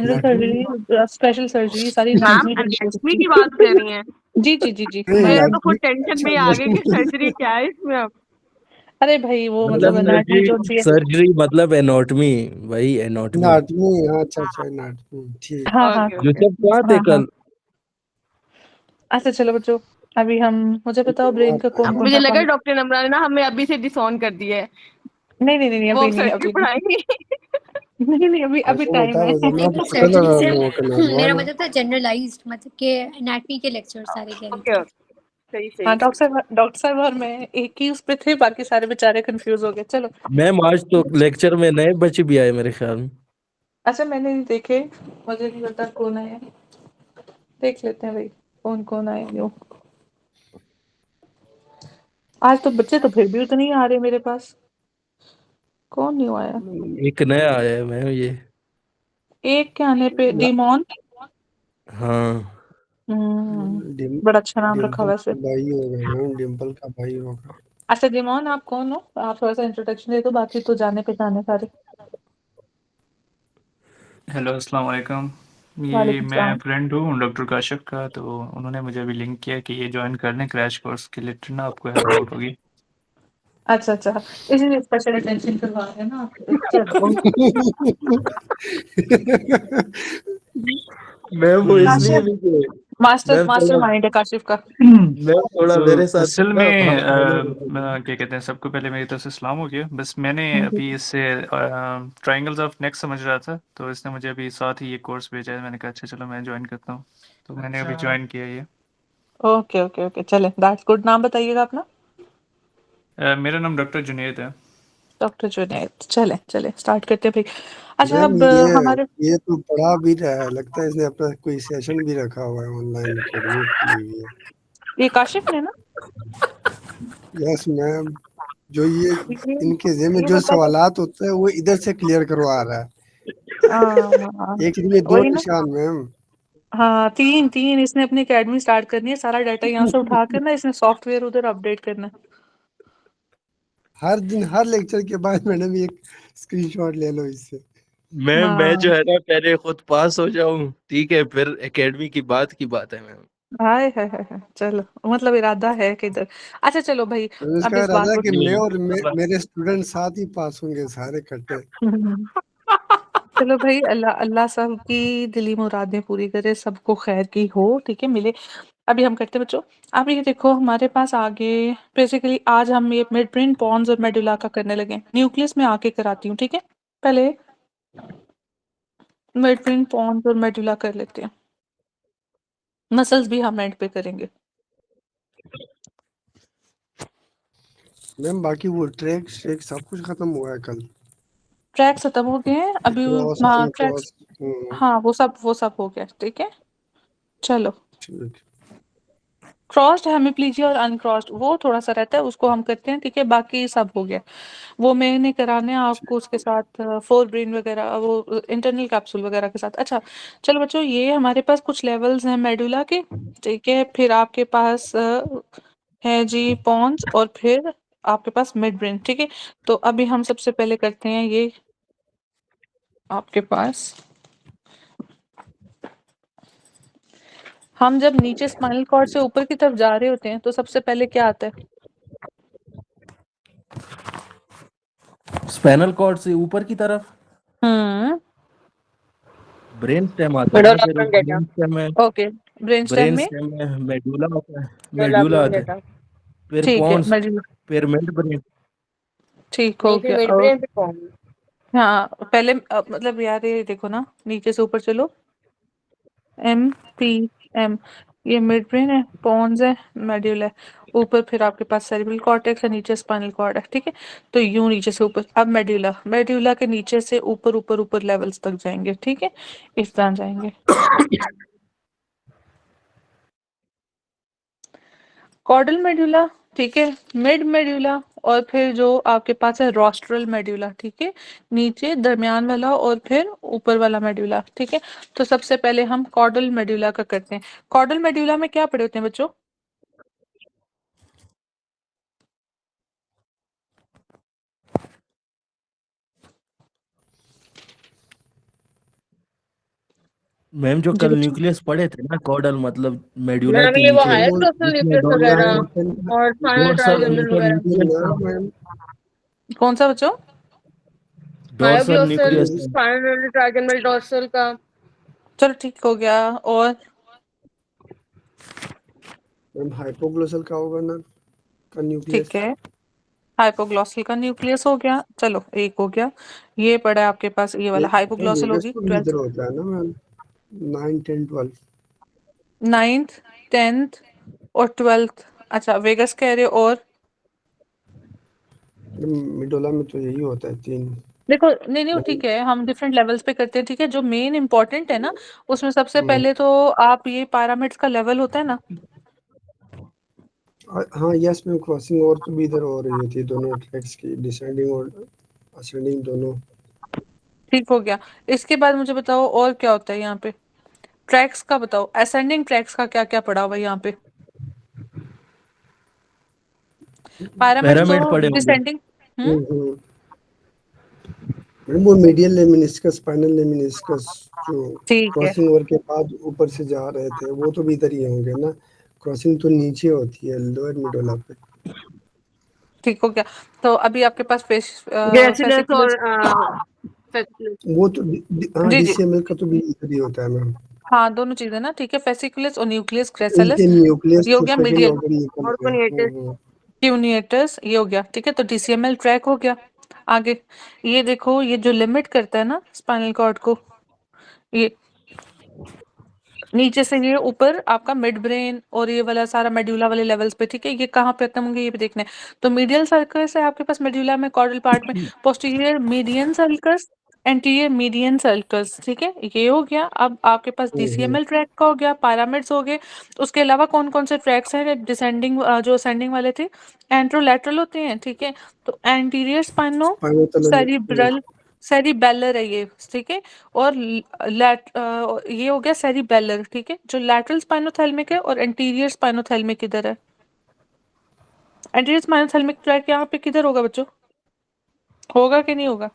General anatomy surgery, special surgery, सारी ma'am anatomy anatomy की बात कर रही हैं? जी जी जी जी नहीं मेरे मैम। तो खुद एक्चुअली टेंशन में अच्छा ही आ गई कि सर्जरी क्या है इसमें अब। अरे भाई वो मतलब मतलब सर एनाटॉमी जी जो होती है। सर्जरी मतलब एनाटॉमी, वही एनाटॉमी। एनाटॉमी, हाँ अच्छा अच्छा एनाटॉमी ठीक। हाँ हाँ ओके ओके। यूसुफ कहाँ थे हाँ हाँ। कल? अच्छा चलो बच्चों, अभी हम, मुझे बताओ ब्रेन का कौन कौन मुझे सा लगा पार्ट। डॉक्टर नम्राना ना हमें अभी से डिसऑन कर दिया है, नहीं नहीं नहीं नहीं, वो अभी अब नहीं सर्जरी अभी नहीं। पढ़ाएंगी। नहीं नहीं अभी अभी देखो टाइम बेटा है। वो जनाब तो पता सर्जरी लगा से लोगों का मेरा नॉर्मल है। मतलब था जनरलाइज्ड, मतलब के एनाटमी के लेक्चर सारे कह रही ओके थी। ओके, सही हाँ सही। डॉक्टर साहब और मैं एक ही उस पे थे, बाकी सारे बेचारे कंफ्यूज हो गए। चलो। मैम आज तो लेक्चर में नए बच्चे भी आए मेरे ख्याल में। अच्छा मैंने नहीं देखे, मुझे नहीं पता कौन आया, देख लेते हैं भाई कौन कौन आए न्यू। आज तो बच्चे तो फिर भी उतने ही आ रहे मेरे पास, कौन न्यू आया। एक नया आया है मैम ये। एक के आने पे डीमोन। हाँ डिम बड़ा अच्छा नाम रखा डिम्पल वैसे। का भाई होगा मैम, डिम्पल का भाई होगा। अच्छा डीमोन आप कौन हो, आप थोड़ा सा इंट्रोडक्शन दे दो, बाकी तो जाने पहचाने सारे। हेलो अस्सलाम वालेकुम। ये वालेकुम मैं सलाम। फ्रेंड हूँ डॉक्टर काशिफ का, तो उन्होंने मुझे अभी लिंक किया कि ये ज्वाइन कर लें क्रैश कोर्स के लिए, ना आपको हेल्प आउट होगी। अच्छा अच्छा, इसीलिए स्पेशल अटेंशन करवा रहे हैं ना आप। चलो। मैम वो इसलिए काशिफ भी कि मास्टर मैम मास्टर थोड़ा माइंड है काशिफ का। मैम थोड़ा तो मेरे साथ असल ना में हम दोनों। क्या कहते हैं, सबको पहले मेरी तरफ से सलाम हो गया। बस मैंने हाँ जी। अभी इससे ट्रायंगल्स ऑफ नेक समझ रहा था, तो इसने मुझे अभी साथ ही ये कोर्स भेजा है। मैंने कहा अच्छा चलो मैं ज्वाइन करता हूँ, तो मैंने अभी ज्वाइन किया ये। ओके ओके ओके, चले दैट्स गुड। नाम बताइएगा अपना। मेरा नाम डॉक्टर जुनेद है। डॉक्टर जुनैद। चले चले स्टार्ट करते हैं भाई। अच्छा मैम अब हमारे, ये तो पढ़ा भी रहा है, लगता है इसने अपना कोई सेशन भी रखा हुआ है, ऑनलाइन एकेडमी खुली हुई है। ये काशिफ ने ना, यस मैम, जो ये ये इनके ज़िम्मे में ये जो बता दो। सवालात होते हैं वो इधर से क्लियर करवा रहा है। हाँ एक में दो वही ना। निशान मैम। हाँ तीन तीन, इसने अपनी एकेडमी स्टार्ट करनी है, सारा डाटा यहाँ से उठा कर ना इसने सॉफ्टवेयर उधर अपडेट करना है। हर दिन हर लेक्चर के बाद मैडम एक स्क्रीनशॉट ले लो इससे। मैं हाँ जो है ना पहले खुद पास हो जाऊं, ठीक है, फिर एकेडमी की बात है मैम। हाय हाय हाय हाय, चलो मतलब इरादा है किधर। अच्छा चलो भाई, मैंने अब इसका इस बात इरादा है को। कि मैं और अल्लाह। मेरे स्टूडेंट साथ ही पास होंगे सारे इकट्ठे। चलो भाई, अल्लाह अल्लाह सब की दिली मुरादें पूरी करे, सबको खैर की हो, ठीक है मिले। अभी हम करते हैं बच्चों। अब ये देखो हमारे पास आगे, बेसिकली आज हम ये मिड ब्रेन पॉन्स और मेडुला का करने लगे। न्यूक्लियस में आके कराती हूँ, ठीक है। पहले मिड ब्रेन पॉन्स और मेडुला कर लेते हैं, मसल्स भी हम एंड पे करेंगे। मैम बाकी वो ट्रैक श्रेक सब कुछ खत्म हुआ है कल। ट्रैक्स खत्म हो गए हैं अभी। क्रॉस हाँ ट्रैक्स, अनक्रॉस। हाँ वो सब हो गया, ठीक है। चलो, ठीक। क्रॉस्ड हेमिप्लीजिया और अनक्रॉस्ड वो थोड़ा सा रहता है, उसको हम करते हैं, ठीक है। बाकी सब हो गया, वो मैंने कराने हैं आपको उसके साथ फोर ब्रेन वगैरह, वो इंटरनल कैप्सूल वगैरह के साथ। अच्छा चलो बच्चों, ये हमारे पास कुछ लेवल्स हैं मेडुला के, ठीक है। फिर आपके पास है जी पॉन्स, और फिर आपके पास मिड ब्रेन, ठीक है। तो अभी हम सबसे पहले करते हैं ये आपके पास, हम जब नीचे स्पाइनल कॉर्ड से ऊपर की तरफ जा रहे होते हैं तो सबसे पहले क्या आता है। स्पाइनल कॉर्ड से ऊपर की तरफ हम्म। ब्रेन स्टेम आता है ना, मेडुला फिर उस oblongata. Okay, brain stem brain में। स्टेम में मेडुला आता है। मेडुला मेडुला आता है, ऑब्लोंगेटा। फिर ठीक है पॉन्स, मेडुला, फिर मिड ब्रेन। ठीक हो नहीं फिर गया। मिड और ब्रेन पे कौन? हाँ पहले मतलब यार ये देखो ना, नीचे से ऊपर चलो, एम पी एम, ये मिड ब्रेन है, पॉन्स है, मेड्यूल है, ऊपर फिर आपके पास सेरिब्रल कॉर्टेक्स है, नीचे स्पाइनल कॉर्ड है, ठीक है। तो यूं नीचे से ऊपर, अब मेड्यूला, मेड्यूला के नीचे से ऊपर ऊपर ऊपर लेवल्स तक जाएंगे, ठीक है। इस तरह जाएंगे। कॉर्डल मेड्यूला, ठीक है, मिड मेड्यूला, और फिर जो आपके पास है रोस्ट्रल मेड्यूला, ठीक है। नीचे दरमियान वाला और फिर ऊपर वाला मेड्यूला, ठीक है। तो सबसे पहले हम कॉर्डल मेड्यूला का करते हैं। कॉर्डल मेड्यूला में क्या पढ़े होते हैं बच्चों। मैम जो जी कल बच्चों। न्यूक्लियस पढ़े थे ना, कॉडल मतलब मेडुला मैम के ये वो नीचे, हायर मैम वो डोर्सल जिसमें न्यूक्लियस वगैरह डोर्सल और स्पाइनल डोर्सल ट्राइजेमिनल डोर्सल वगैरह। न्यूक्लियस था, नर्व मैम। कौन सा बच्चों? डोर्सल मायोग्लोसल, न्यूक्लियस था। स्पाइनल ट्राइजेमिनल डोर्सल का। चलो ठीक हो गया। और मैम हाइपोग्लोसल का होगा ना, का न्यूक्लियस। ठीक है, हाइपोग्लॉसल का न्यूक्लियस हो गया। चलो एक हो गया। ये पड़ा है आपके पास, ये वाला मैम हाइपोग्लॉसल वेगस होगी तो भी इधर 12th, होता है ना मैम, 9 10 12। 9th 10th और 12th। अच्छा वेगस कह रहे हो। और मिडोला में तो यही होता है 3। देखो, नहीं नहीं वो ठीक है, हम डिफरेंट लेवल्स पे करते हैं। ठीक है, जो मेन इंपॉर्टेंट है ना, उसमें सबसे पहले तो आप ये पैरामिड्स का लेवल होता है ना। हाँ यस मैम, क्रॉसिंग और तो भी इधर हो रही होती है, दोनों ट्रैक्स की डिसेंडिंग और असेंडिंग दोनों। ठीक हो गया। इसके बाद मुझे बताओ और क्या होता है यहाँ पे। ट्रैक्स का बताओ, असेंडिंग ट्रैक्स का क्या क्या पड़ा हुआ है यहाँ पे। पैरामिड तो पिरामिड पड़े होंगे। डिसेंडिंग। हम्म। हम्म। मैम वो मीडियल लेमिनिस्कस, स्पाइनल लेमिनिस्कस जो ठीक है, क्रॉसिंग ओवर के बाद ऊपर से जा रहे थे, वो तो भी इधर ही होंगे ना। क्रॉसिंग तो नीचे होती है लोअर मिडोला पे। ठीक हो गया। तो अभी आपके पास ग्रेसिलस और फेसिकुलस। फेसिकुलस। वो तो हाँ जी जी, डीसीएमएल का तो भी इधर ही होता है मैम। हाँ दोनों चीजें ना। ठीक है, फेसिकुलस और न्यूक्लियस ग्रेसिलस। इनके न्यूक्लियस ये हो तो गया सेकंड मीडियल। ऑर्डर निकल गया। ऑर्गोनिएटेड। क्यूनिएटस ये हो गया। ठीक है, तो डीसीएमएल ट्रैक हो गया। आगे ये देखो, ये जो लिमिट करता है ना स्पाइनल कॉर्ड को, ये नीचे से ये ऊपर आपका मिड ब्रेन और ये वाला सारा मेड्यूला वाले लेवल्स पे। ठीक है, ये कहाँ पे खत्म होंगे ये भी देखना है। तो मीडियल सर्कस है आपके पास मेड्यूला में, कॉर्डल पार्ट में। Posterior median circus, anterior median circus. ठीक है, ये हो गया। अब आपके पास डीसीएमएल ट्रैक का हो गया, पैरामिड्स हो गए। उसके अलावा कौन कौन से ट्रैक्स हैं डिसेंडिंग, जो असेंडिंग वाले थे? एंट्रोलैटरल होते हैं। ठीक है, तो एंटीरियर स्पाइनो स्पाइनोतलम। सेरिब्रल, सेरिबेलर है ये। ठीक है, और ये हो गया सेरिबेलर। ठीक है, जो लैटरल स्पाइनोथेल्मिक है और एंटीरियर स्पाइनोथेल्मिक किधर है? एंटीरियर स्पाइनोथेल्मिक ट्रैक यहाँ पे किधर होगा बच्चों? होगा कि नहीं होगा?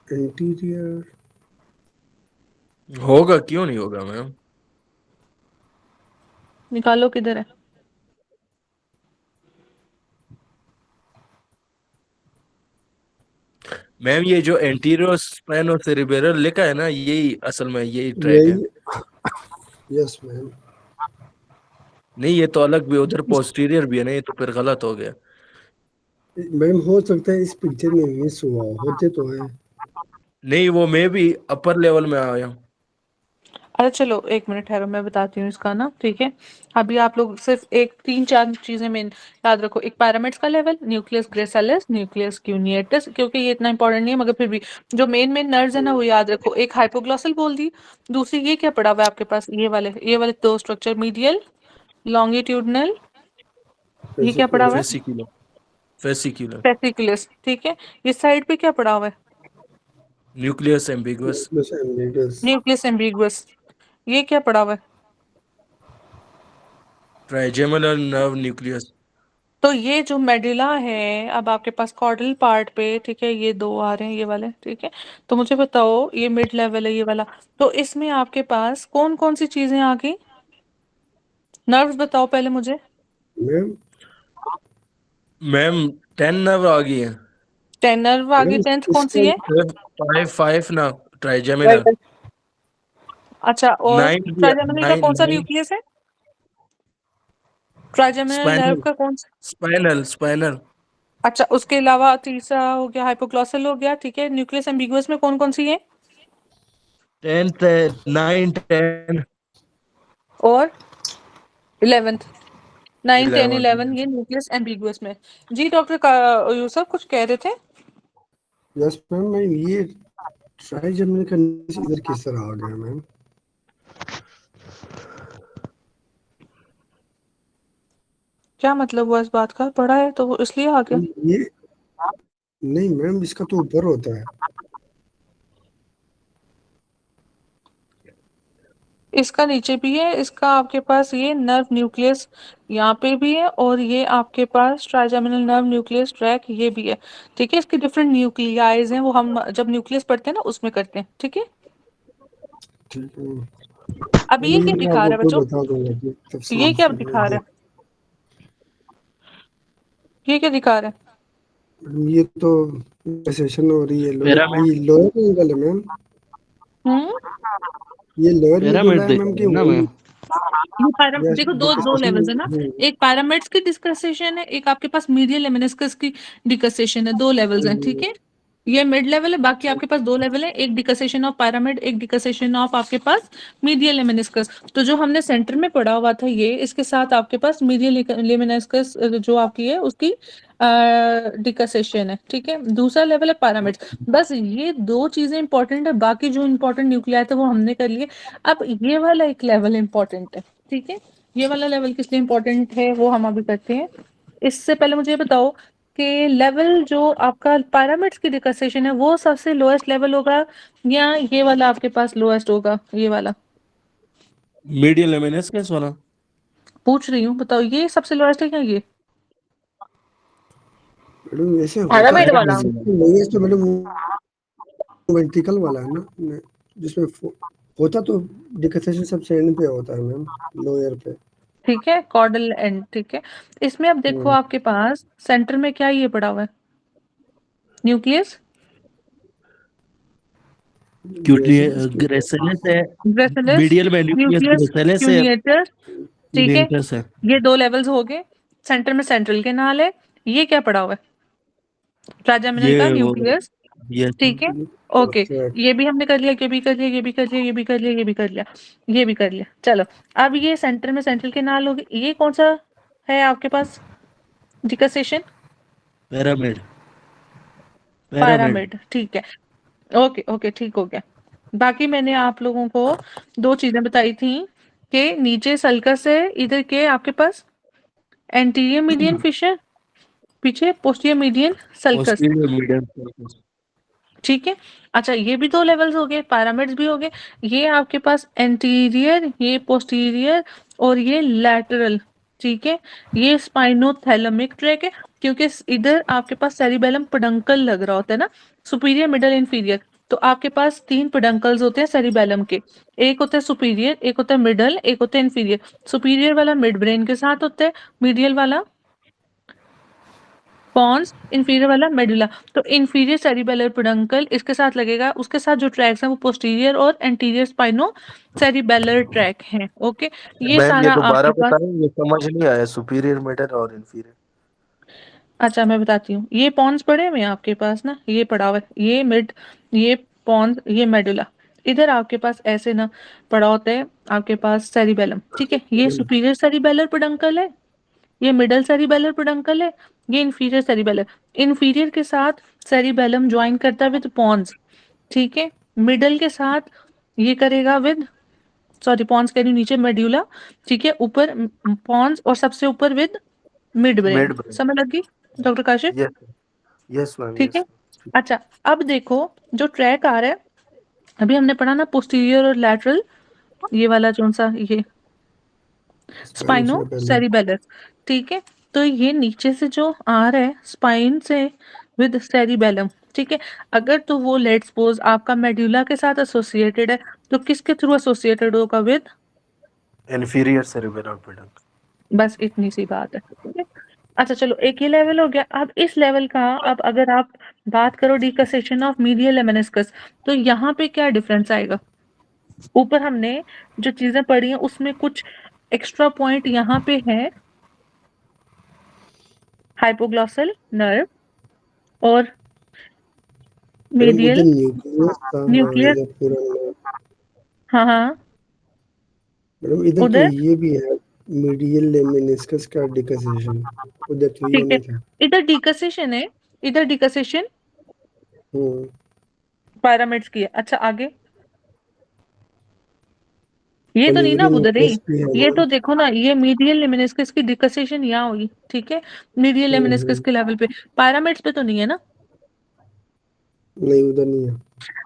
इंटीरियर। होगा, क्यों नहीं होगा मैम। निकालो किधर है। मैम ये जो एंटीरियर स्पाइनो सेरिब्रल लिखा है ना, यही असल में यही ट्रैक है। यही यस मैम। नहीं ये तो अलग भी, उधर पोस्टीरियर भी है ना, ये तो फिर गलत हो गया। मैम हो सकता है इस पिक्चर में मिस हुआ हो, होते तो है। नहीं वो मैं भी अपर लेवल में आया। अरे चलो एक मिनट ठहरो, मैं बताती हूँ इसका ना। ठीक है, अभी आप लोग सिर्फ एक 3 4 चीजें मेन याद रखो। एक पैरामिड्स का लेवल, न्यूक्लियस ग्रेसालिस, न्यूक्लियस क्यूनिएटस, क्योंकि ये इतना इंपॉर्टेंट नहीं है मगर फिर भी जो मेन मेन नर्व्स है ना वो याद रखो। एक हाइपोग्लॉसल बोल दी। दूसरी ये क्या पड़ा हुआ है आपके पास, ये वाले दो स्ट्रक्चर, मीडियल लॉन्गिट्यूडनल। ये क्या पड़ा हुआ है? Fascicular, fascicular, fasciculus. ठीक है, इस साइड पे क्या पड़ा हुआ है? न्यूक्लियस एम्बिगुअस, बस एम्बिगस। Nucleus ambiguous. ये क्या पड़ा हुआ है? Trigeminal nerve nucleus. तो ये जो मेडुला है अब आपके पास कॉर्डल पार्ट पे। ठीक है, ये दो आ रहे हैं ये वाले। ठीक है, तो मुझे बताओ ये मिड लेवल है ये वाला। तो इसमें आपके पास कौन कौन सी चीजें आ गई? नर्व्स बताओ पहले मुझे। मैम मैम 10 नर्व आ गई है। 10 नर्व आ गई, मैम 10th कौन सी इसका है? 5 ना ट्राइजेमिनल। अच्छा, और 9 भी है, ट्राइजेमिनल का 9 कौन सा 9 न्यूक्लियस है? ट्राइजेमिनल नर्व स्पाइनल, का कौन सा? Spinal, spinal. अच्छा, उसके अलावा तीसरा हो गया हाइपोग्लॉसल हो गया। ठीक है, न्यूक्लियस एम्बिगुअस में कौन कौन सी है? 10th 9 10 और 11th। 9 10 11 11। ये न्यूक्लियस एम्बिगुअस में। जी डॉक्टर का यूसुफ कुछ कह रहे थे? यस मैम, मैं ये ट्राई जर्मनी का इधर किस तरह आ गया मैम? क्या मतलब हुआ इस बात का? पढ़ा है तो वो इसलिए आ गया। ये नहीं मैम, इसका तो ऊपर होता है। इसका नीचे भी है, इसका आपके पास ये नर्व न्यूक्लियस यहाँ पे भी है, और ये आपके पास ट्राइजेमिनल नर्व न्यूक्लियस ट्रैक ये भी है। ठीक है, इसके डिफरेंट न्यूक्लियाइज हैं, वो हम जब न्यूक्लियस पढ़ते हैं ना उसमें करते हैं। ठीक है, ठीक है। अब ये क्या मैं दिखा आपको रहा है खुद बच्चों? बता दूंगा कि तफसील ये क्या से दिखा रहा है? ये क्या दिखा रहा है? ये तो सेशन हो रही है पिरामिड लोअर एंगल है मैम, ये लोअर मिडल पिरामिड है देख मैम रहे कि हैं ना वही मैम। ये देखो दो दो डिस्कशन लेवल्स है ना, एक पैरामिड्स की डिस्कसेशन है, एक आपके पास मीडियल लेमिनिस्कस की डिकसेशन है, दो लेवल्स हैं, ठीक है। ये मिड लेवल है, बाकी आपके पास दो लेवल है, एक डिकसेशन ऑफ पैरामिड, एक डिकसेशन ऑफ आपके पास मीडियल लेमिनिस्कस। तो जो हमने सेंटर में पढ़ा हुआ था ये, इसके साथ आपके पास मीडियल लेमिनिस्कस जो आपकी है उसकी डिकसेशन है, ठीक है। दूसरा लेवल है पैरामिड्स। बस ये दो चीजें इंपॉर्टेंट है, बाकी जो इंपॉर्टेंट न्यूक्लियाई थे वो हमने कर लिए। अब ये वाला एक लेवल इंपॉर्टेंट है, ठीक है। ये वाला लेवल किस लिए इंपॉर्टेंट है वो हम अभी करते हैं। इससे पहले मुझे ये बताओ कि लेवल जो आपका पैरामिड्स की डिकसेशन है वो सबसे लोएस्ट लेवल होगा या ये वाला आपके पास लोएस्ट होगा? ये वाला मीडियल लेमिनस कैसे वाला? पूछ रही हूँ, बताओ ये सबसे लोएस्ट है क्या ये? मैडम ऐसे होता पैरामिड है वाला नहीं, तो मैडम वर्टिकल वाला है ना, जिसमें होता तो डिकसेशन सबसे एंड पे होता है मैम, लोअर पे। ठीक है, कॉर्डल एंड, ठीक है। इसमें अब देखो आपके पास सेंटर में क्या ये पड़ा हुआ है? न्यूक्लियस, ग्रेसिलिस है। ग्रेसिलिस, मीडियल में न्यूक्लियस न्यूक्लियस ग्रेसिलिस है, क्यूनिएटर, ठीक है। डेंटस है। ये दो लेवल्स हो गए। सेंटर में सेंट्रल केनाल है। ये क्या पड़ा हुआ है? ट्राइजेमिनल का ये वो न्यूक्लियस, ये ठीक है। ओके, ये भी हमने कर लिया, ये भी कर लिया, ये भी कर लिया, ये भी कर लिया, ये भी कर लिया, ये भी कर लिया। चलो, अब ये सेंटर में सेंट्रल केनाल हो गई। ये कौन सा है आपके पास डिकसेशन? पिरामिड पिरामिड पैरामिड, ठीक है। ओके ओके, ठीक हो गया। बाकी मैंने आप लोगों को दो चीजें बताई थी कि नीचे सल्कस है, इधर के आपके पास एंटीरियर मीडियन फिशर, पीछे posterior median sulcus, posterior medium. ठीक है। अच्छा, ये भी दो लेवल्स हो गए, पैरामिड्स भी हो गए। ये आपके पास एंटीरियर, ये पोस्टीरियर और ये लैटरल, ठीक है। ये स्पाइनोथैलेमिक ट्रैक है, क्योंकि इधर आपके पास सेरिबेलम पेडंकल लग रहा होता है ना, सुपीरियर मिडल इंफीरियर। तो आपके पास तीन पेडंकल्स होते हैं सेरिबेलम के, एक होता है सुपीरियर, एक होता है मिडल, एक होता है इंफीरियर। सुपीरियर वाला मिड ब्रेन के साथ होता है, मीडियल वाला पॉन्स, इंफीरियर वाला मेडुला। तो इंफीरियर सेरिबेलर पेडंकल इसके साथ लगेगा, उसके साथ जो ट्रैक्स हैं वो पोस्टीरियर और एंटीरियर स्पाइनो सेरिबेलर ट्रैक हैं। ओके, ये मैम ये सारा दोबारा आपके पास। बताएं, ये समझ नहीं आया। सुपीरियर मिडल और इंफीरियर। अच्छा, मैं बताती हूँ। ये पॉन्स पड़े हुए हैं आपके पास ना, ये पड़ा हुआ है, ये मिड, ये पॉन्स, ये मेडुला। इधर आपके पास ऐसे ना पड़ा होता है आपके पास सेरिबेलम, ठीक है। ये सुपीरियर सेरिबेलर पेडंकल है, ये मिडल सेरिबेलर पेडंकल है, ये इंफीरियर सेरिबेलर। इंफीरियर के साथ सेरिबेलम ज्वाइन करता है विद पॉन्स, ठीक है। मिडल के साथ ये करेगा विद, सॉरी पॉन्स कह रही हूँ, नीचे मेड्यूला, ठीक है, ऊपर पॉन्स और सबसे ऊपर with mid brain. Mid brain. समझ लगी doctor Kashif? Yes yes ma'am, ठीक है। यस। अच्छा, अब देखो जो ट्रैक आ रहा है, अभी हमने पढ़ा ना पोस्टीरियर और लैटरल, ये वाला कौन सा, ये स्पाइनो सेरिबेलर, ठीक है। तो ये नीचे से जो आ रहा है स्पाइन से विद सेरिबेलम, ठीक है। अगर तो वो लेट्स सपोज आपका मेड्यूला के साथ एसोसिएटेड है, तो किसके थ्रू एसोसिएटेड होगा? With, inferior cerebellar peduncle. बस इतनी सी बात है, ठीक है। अच्छा चलो, एक ही लेवल हो गया। अब इस लेवल का, अब अगर आप बात करो डिकसेशन ऑफ मीडियल लेमेनिस्कस, तो यहाँ पे क्या डिफरेंस आएगा? ऊपर हमने जो चीजें पढ़ी हैं उसमें कुछ एक्स्ट्रा पॉइंट यहाँ पे है, हाइपोग्लॉसल नर्व और मीडियल न्यूक्लियस, हाँ हाँ, मैडम इधर तो उधर ये भी है मीडियल लेमिनिस्कस का डिकसेशन, उधर तो ये ठीक है, नहीं था। इधर डिकसेशन है, इधर डिकसेशन हम्म, पैरामिड्स की है। अच्छा आगे, ये तो नहीं ना कॉनिवरी उधर ही, न्यूक्लियस भी है ये मैम। तो देखो ना, ये मीडियल लेमिनिस्कस की डिकसेशन यहाँ हुई, ठीक है, मीडियल लेमिनिस्कस के लेवल पे, पैरामिड्स पे तो नहीं है ना। नहीं उधर नहीं है।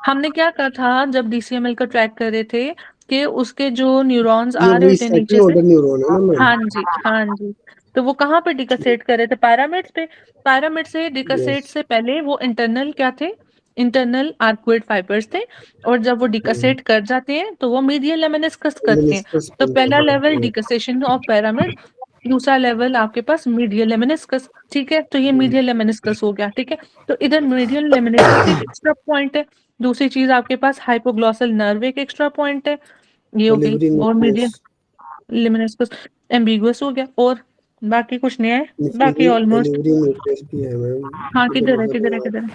हमने क्या कहा था जब डीसीएमएल का ट्रैक कर रहे थे कि उसके जो न्यूरॉन्स ये आ रहे वही होते हैं सेकंड नीचे से, ऑर्डर न्यूरॉन है ना मैम। हाँ जी हाँ जी, तो वो कहाँ पे डिकसेट कर रहे थे? पैरामिड्स पे। पैरामिड से डिकसेट यस। से पहले वो इंटरनल क्या थे? इंटरनल आर्कुएट फाइबर्स थे, और जब वो डिकसेट कर जाते हैं तो वो मीडियल लेमेनिस्कस करते हैं। मेनिस्कस तो पे पहला लेवल हाँ, डिकसेशन ऑफ पिरामिड, दूसरा लेवल आपके पास मीडियल लेमेनिस्कस, ठीक है? तो ये मीडियल लेमेनिस्कस हो गया, ठीक है? तो इधर मीडियल लेमेनिस्कस एक एक्स्ट्रा पॉइंट है। दूसरी चीज़ आपके पास हाइपोग्लॉसल नर्व एक एक्स्ट्रा पॉइंट है, ये हो गई। ओलिवरी और मीडियल न्यूक्लियस, लेमेनिस्कस एम्बिगुअस हो गया, और बाकी कुछ नहीं है, बाकी इंफीरियर ऑलमोस्ट। ओलिवरी न्यूक्लियस भी है मैम। हाँ, ठीक है, किधर है, मतलब किधर है, किधर है?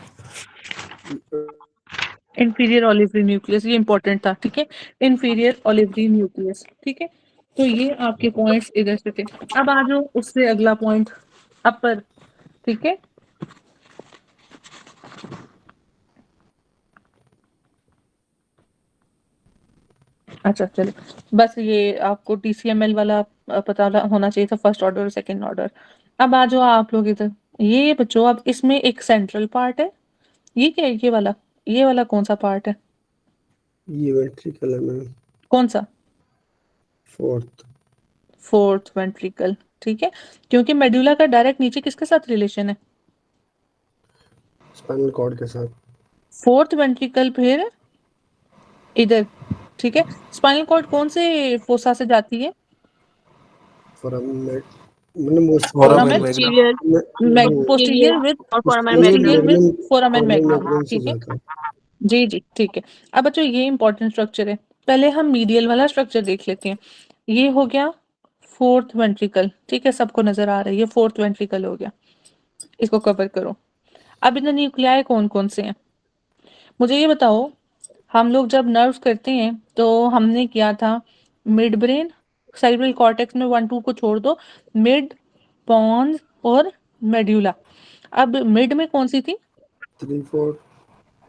इंफीरियर ऑलिवरी न्यूक्लियस, ये इंपॉर्टेंट था, ठीक है? इंफीरियर ऑलिवरी न्यूक्लियस, ठीक है? तो ये आपके पॉइंट्स इधर से थे। अब आ जाओ उससे अगला पॉइंट, अपर, ठीक है? अच्छा चलो, बस ये आपको टीसीएमएल वाला पता होना चाहिए था, फर्स्ट ऑर्डर और सेकंड ऑर्डर। अब आ जाओ आप लोग इधर, ये बच्चों, अब इसमें एक सेंट्रल पार्ट है, ये क्या है, ये वाला कौन सा पार्ट है, ये वेंट्रिकल है मैम, कौन सा? फोर्थ वेंट्रिकल, ठीक है? क्योंकि मेडुला का डायरेक्ट नीचे किसके साथ रिलेशन है? स्पाइनल कॉर्ड के साथ। फोर्थ वेंट्रिकल फिर इधर, ठीक है? स्पाइनल कॉर्ड कौन से फोसा से जाती है? फोरामेन मतलब वो फोरामेन posterior पोस्टीरियर विद और foramen posterior magnum। With foramen magnum, magnum से ठीक है? जाता है। जी जी, ठीक है। अब बच्चों ये इंपॉर्टेंट स्ट्रक्चर है, पहले हम मीडियल वाला स्ट्रक्चर देख लेते हैं। ये हो गया फोर्थ वेंट्रिकल, ठीक है? सबको नजर आ रहा है, ये फोर्थ वेंट्रिकल हो गया, इसको कवर करो। अब इधर न्यूक्लियाई कौन कौन से हैं, मुझे ये बताओ। हम लोग जब नर्व्स करते हैं तो हमने किया था मिड ब्रेन, सेरिब्रल कॉर्टेक्स में 1 2 को छोड़ दो, मिड, पॉन्स और मेड्यूला। अब मिड में कौन सी थी, 3 4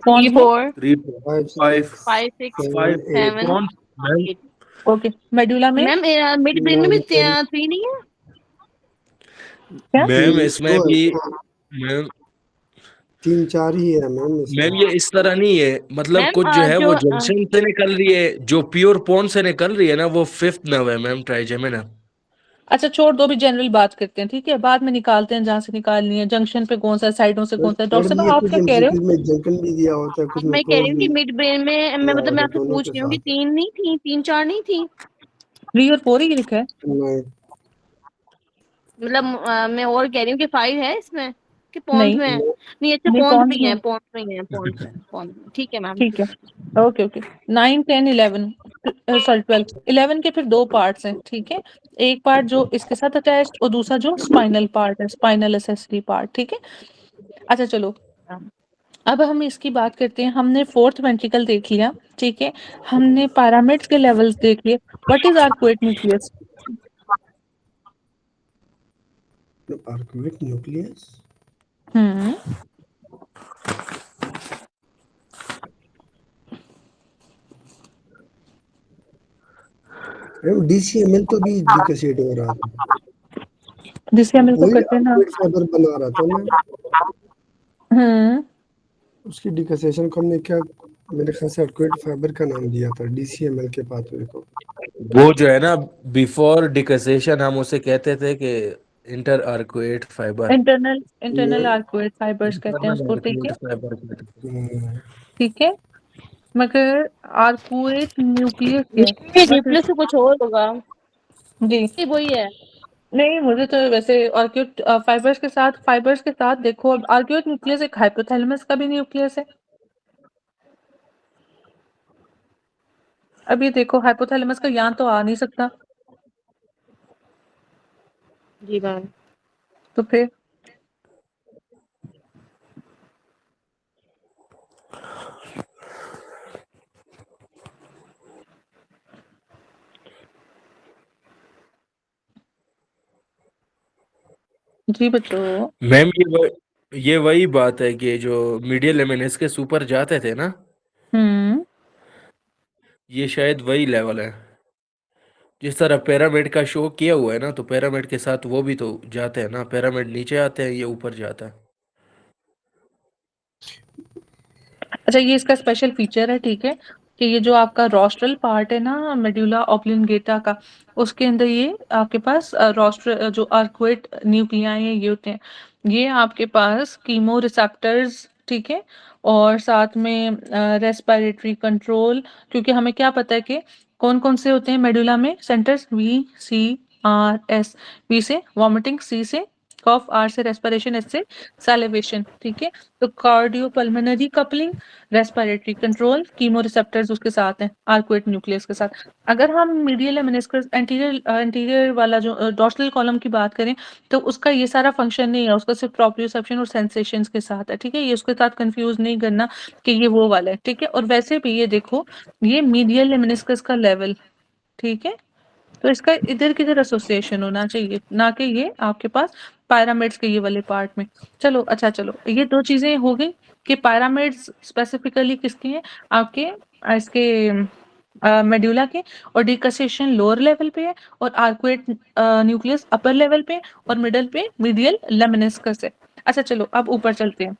पॉन्स में? 4 3 5 5 6 5 6 5 7 7 कौन मैम 8। ओके, मेड्यूला में मैम मिड ब्रेन में भी 9 3 नहीं है? क्या? मैम इसमें दो भी है, मैम 3 4 ही है मैम इसमें। ये इस तरह नहीं है, मतलब मैम कुछ जो है जो वो जंक्शन से निकल रही है, जो प्योर पोन से निकल रही है ना, वो फिफ्थ नर्व है मैम, ट्राइजेमिनम। अच्छा छोड़ दो, भी जनरल बात करते हैं, ठीक है? बाद में निकालते हैं जहां से निकालनी है, जंक्शन पे कौन सा, साइडों से कौन सा। पढ़ डॉक्टर साहब लिए आप कुछ क्या कह रहे एमसीक्यूज हो? में जंकन भी दिया होता है, कुछ में मैं कह कोर रही हूँ भी कि मिड ब्रेन में मैं दिया मतलब मैं होता है, आपसे दोनों पूछ के रही हूँ कि साथ। 3 नहीं थी, 3 4 नहीं थी? 3 और 4 ही लिखा है। नहीं, मतलब मैं और कह रही हूँ कि 5 है इसमें कि पॉन्स नहीं में है? नहीं अच्छा, नहीं, पॉन्स पॉन्स में ही है, में, पॉन्स में ही है, पॉन्स में, पॉन्स में। ठीक है मैम। ठीक है। ओके ओके, 9 10 11, सॉरी 12 11 के फिर 2 पार्ट्स हैं, ठीक है? एक पार्ट जो इसके साथ अटैच्ड और दूसरा जो स्पाइनल पार्ट है, स्पाइनल एक्सेसरी पार्ट, ठीक है? अच्छा चलो, अब हम इसकी बात करते हैं। हमने फोर्थ वेंट्रिकल देख लिया, ठीक है? हमने पिरामिड्स के लेवल्स देख लिए। What is arcuate nucleus? Arcuate nucleus hmm, DCML तो भी डिकसेट हो रहा था, जिससे हम इसको वही करते हैं ना। आर्कुएट फाइबर बना रहा था मैम। हम्म, उसकी डिकसेशन को हमने क्या, मेरे ख्याल से आर्कुएट फाइबर का नाम दिया था डीसीएमएल के पाथवे को। वो जो है ना, बिफोर डिकसेशन हम उसे कहते थे कि inter arcuate fibre, internal arcuate fibres कहते हैं इंटरनल उसको, ठीक है? आर्कुएट फाइबर कहते हैं। ठीक है, मगर आर्कुएट न्यूक्लियस क्या है? ये What is- न्यूक्लियस तो कुछ और होगा, जी ये वही है। नहीं, मुझे तो वैसे आर्क्यूट फाइबर्स के साथ देखो, अब आर्क्यूट न्यूक्लियस एक हाइपोथैलेमस का भी न्यूक्लियस है। अब ये देखो, हाइपोथैलेमस का यहाँ तो आ नहीं सकता, जी मैम। तो फिर जी बच्चों। मैम ये वही बात है कि जो मीडियल लेमिनिस के ऊपर जाते थे ना, हम्म, ये शायद वही लेवल है। जिस तरह पिरामिड का शो किया हुआ है ना, तो पिरामिड के साथ वो भी तो जाते हैं ना, पिरामिड नीचे आते हैं, ये ऊपर जाता है। अच्छा ये इसका स्पेशल फीचर है, ठीक है? कि ये जो आपका रोस्ट्रल पार्ट है ना, मेडुला ऑब्लिंगेटा का, उसके अंदर ये आपके पास जो आर्कुएट न्यूक्लियाई है, ये होते हैं। ये आपके पास कीमो रिसेप्टर्स ठीक है, और साथ में रेस्पिरेटरी कंट्रोल, क्योंकि हमें क्या पता है कि कौन-कौन से होते हैं मेडुला में centres, V, C, R, S. V से वॉमिटिंग, सी से कफ, आर से रेस्पिरेशन, एस से सैलिवेशन, ठीक है। तो cardiopulmonary coupling, respiratory control, chemoreceptors उसके साथ हैं आर्कुएट न्यूक्लियस के साथ। अगर हम मीडियल लेमिनिस्कस एंटीरियर वाला जो डॉर्सल कॉलम की बात करें, तो उसका ये सारा फंक्शन नहीं है, उसका सिर्फ प्रोप्रियोसेप्शन और सेंसेशंस के साथ है, ठीक है। ये उसके साथ कंफ्यूज नहीं करना कि ये वो वाला है, ठीक है। और वैसे भी ये देखो, ये मीडियल लेमिनिस्कस का लेवल, ठीक है। तो इसका इधर किधर एसोसिएशन होना चाहिए, ना कि ये आपके पास पायरामिड्स के ये वाले पार्ट में। चलो अच्छा, चलो ये दो चीजें हो गई कि पायरामिड्स स्पेसिफिकली किसके हैं, आपके इसके मेड्यूला के, और डिकसेशन लोअर लेवल पे है, और आर्कुएट न्यूक्लियस अपर लेवल पे, और मिडल पे मीडियल लेमिनिस्कस है। अच्छा चलो अब ऊपर चलते हैं।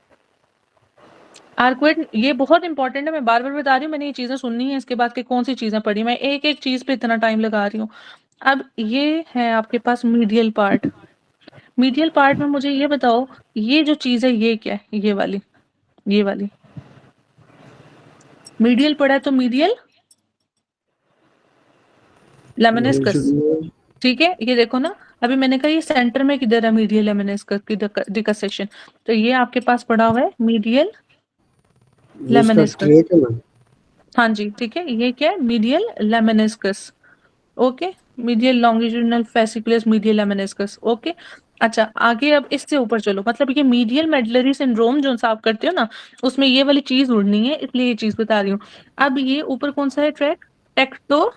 आर्कुएट ये बहुत इंपॉर्टेंट है, मैं बार-बार बता रही हूँ, मैंने ये चीज़ें सुननी है, इसके बाद की कौन सी चीज़ें पढ़ी, मैं एक-एक चीज़ पे इतना टाइम लगा रही हूँ। अब ये है आपके पास मीडियल पार्ट। मीडियल पार्ट में मुझे ये बताओ, ये जो चीज़ है ये क्या है? ये वाली, ये वाली। मीडियल पढ़ा है तो मीडियल लेमिनिस्कस, ठीक है। ये देखो ना, अभी मैंने कहा ये सेंटर में किधर है मीडियल लेमिनिस्कस की डिकसेशन, तो ये आपके पास पड़ा हुआ है मीडियल ये इसका लेमिनिस्कस। ट्रैक है ना? हाँ जी, ठीक है, ये क्या है? Medial lemniscus, okay. Medial longitudinal fasciculus medial lemniscus, okay. अच्छा आगे अब इससे ऊपर चलो, मतलब ये मीडियल मेडलरी सिंड्रोम जो आप करते हो ना, उसमें ये वाली चीज उड़नी है, इसलिए ये चीज बता रही हूँ। अब ये ऊपर कौन सा है track? टेक्टो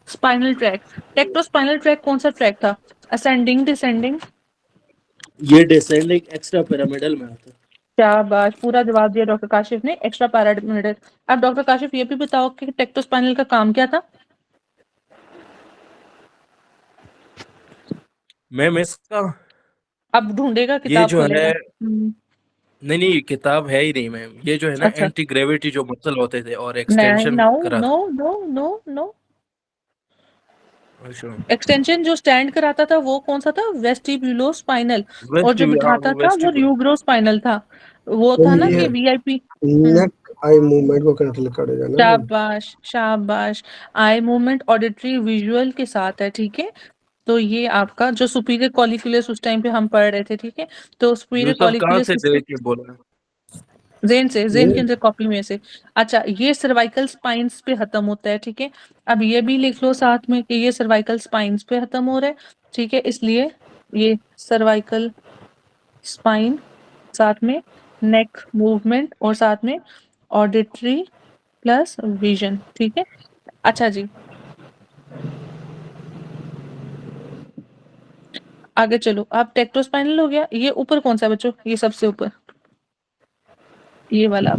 spinal track. Tectospinal track कौन सा ट्रैक था? Ascending, descending? ये डिसेंडिंग एक्स्ट्रा पिरामिडल में आता है। शाबाश, पूरा जवाब दिया डॉक्टर काशिफ ने, एक्स्ट्रा पैरामिडल। अब डॉक्टर काशिफ ये भी बताओ कि टेक्टो स्पाइनल का काम क्या था? मैम इसका अब ढूंढेगा, ये किताब जो खोलेगा। है, नहीं किताब है ही नहीं मैम, ये जो है ना अच्छा, एंटी ग्रेविटी जो मसल होते थे और नहीं, एक्सटेंशन नो कराते नो नो नो नो। अच्छा एक्सटेंशन जो स्टैंड कराता था वो कौन सा था? Vestibulo spinal. और जो हाँ बिठाता वो था वो वेस्टिबुलर। र्यूग्रो स्पाइनल था। वो तो था ना ये कि वीआईपी। नेक आई मूवमेंट को कंट्रोल करेगा ना मैम? शाबाश शाबाश। आई मूवमेंट ऑडिटरी विजुअल के साथ है, ठीक है। तो ये आपका जो सुपीरियर कॉलिक्यूलस उस टाइम पे हम पढ़ रहे थे, ठीक है। तो सुपीरियर यूसुफ कहाँ कॉलिक्यूलस से किससे? देख के बोला? ज़ेन से, ज़ेन के ये अंदर कॉपी में से। अच्छा ये सर्वाइकल स्पाइन्स पे खत्म होता है, ठीक है। अब ये भी लिख लो साथ में कि ये सर्वाइकल स्पाइन्स पे खत्म हो रहा है, ठीक है। इसलिए ये सर्वाइकल स्पाइन, साथ में नेक मूवमेंट, और साथ में ऑडिटरी प्लस विजन, ठीक है। अच्छा जी, आगे चलो। अब टेक्टोस्पाइनल हो गया, ये ऊपर कौन सा है बच्चों? ये सबसे ऊपर, ये वाला,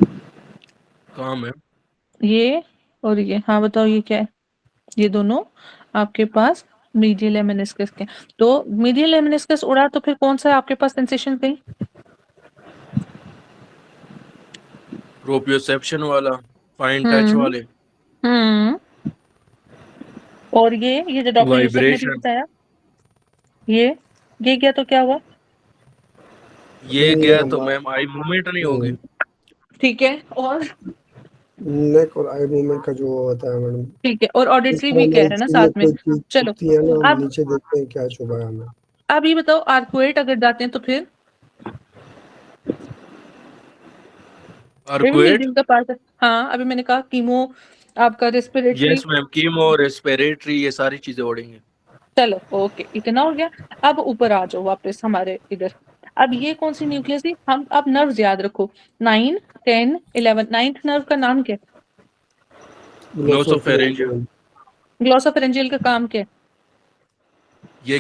कहाँ मैम? ये और ये, हाँ बताओ ये क्या है? ये दोनों आपके पास मीडियल लेमिनिस्कस के। तो मीडियल लेमिनिस्कस उड़ा तो फिर कौन सा है आपके पास सेंसेशन गई? प्रोप्रियोसेप्शन वाला, फाइन टच हम्म वाले, हम्म। और ये जो डॉक्टर यूसुफ ने भी वाइब्रेशन। बताया, ये गया तो क्या हुआ? ये ये गया तो हमारा मैम आई मूवमेंट नहीं होगी। ठीक है, और नेक और आई मूवमेंट का जो होता है मैडम, ठीक है, और इस ऑडिटरी भी तरह कह में रहे हैं ना ये साथ में। कोई चीज चलो छुपती है ना, हम अब नीचे देखते हैं क्या छुपा है हमें। अब ये बताओ, आर्कुएट अगर जाते हैं तो फिर ये भी आर्कुएट, मीडियल का पार्ट है। हाँ अभी मैंने कहा कीमो, आपका respiratory. Yes ma'am, chemo, respiratory, ये सारी चीजें उड़ेंगी। चलो ओके, इतना हो गया। अब ऊपर आ जाओ वापस हमारे इधर। अब ये कौन सी न्यूक्लियस थी? हम अब नर्व्स याद रखो, 9, 10, 11। नाइन्थ नर्व का नाम क्या है? ग्लोसोफेरिंजियल, ग्लॉसोफेरेंजियल का काम क्या है? ये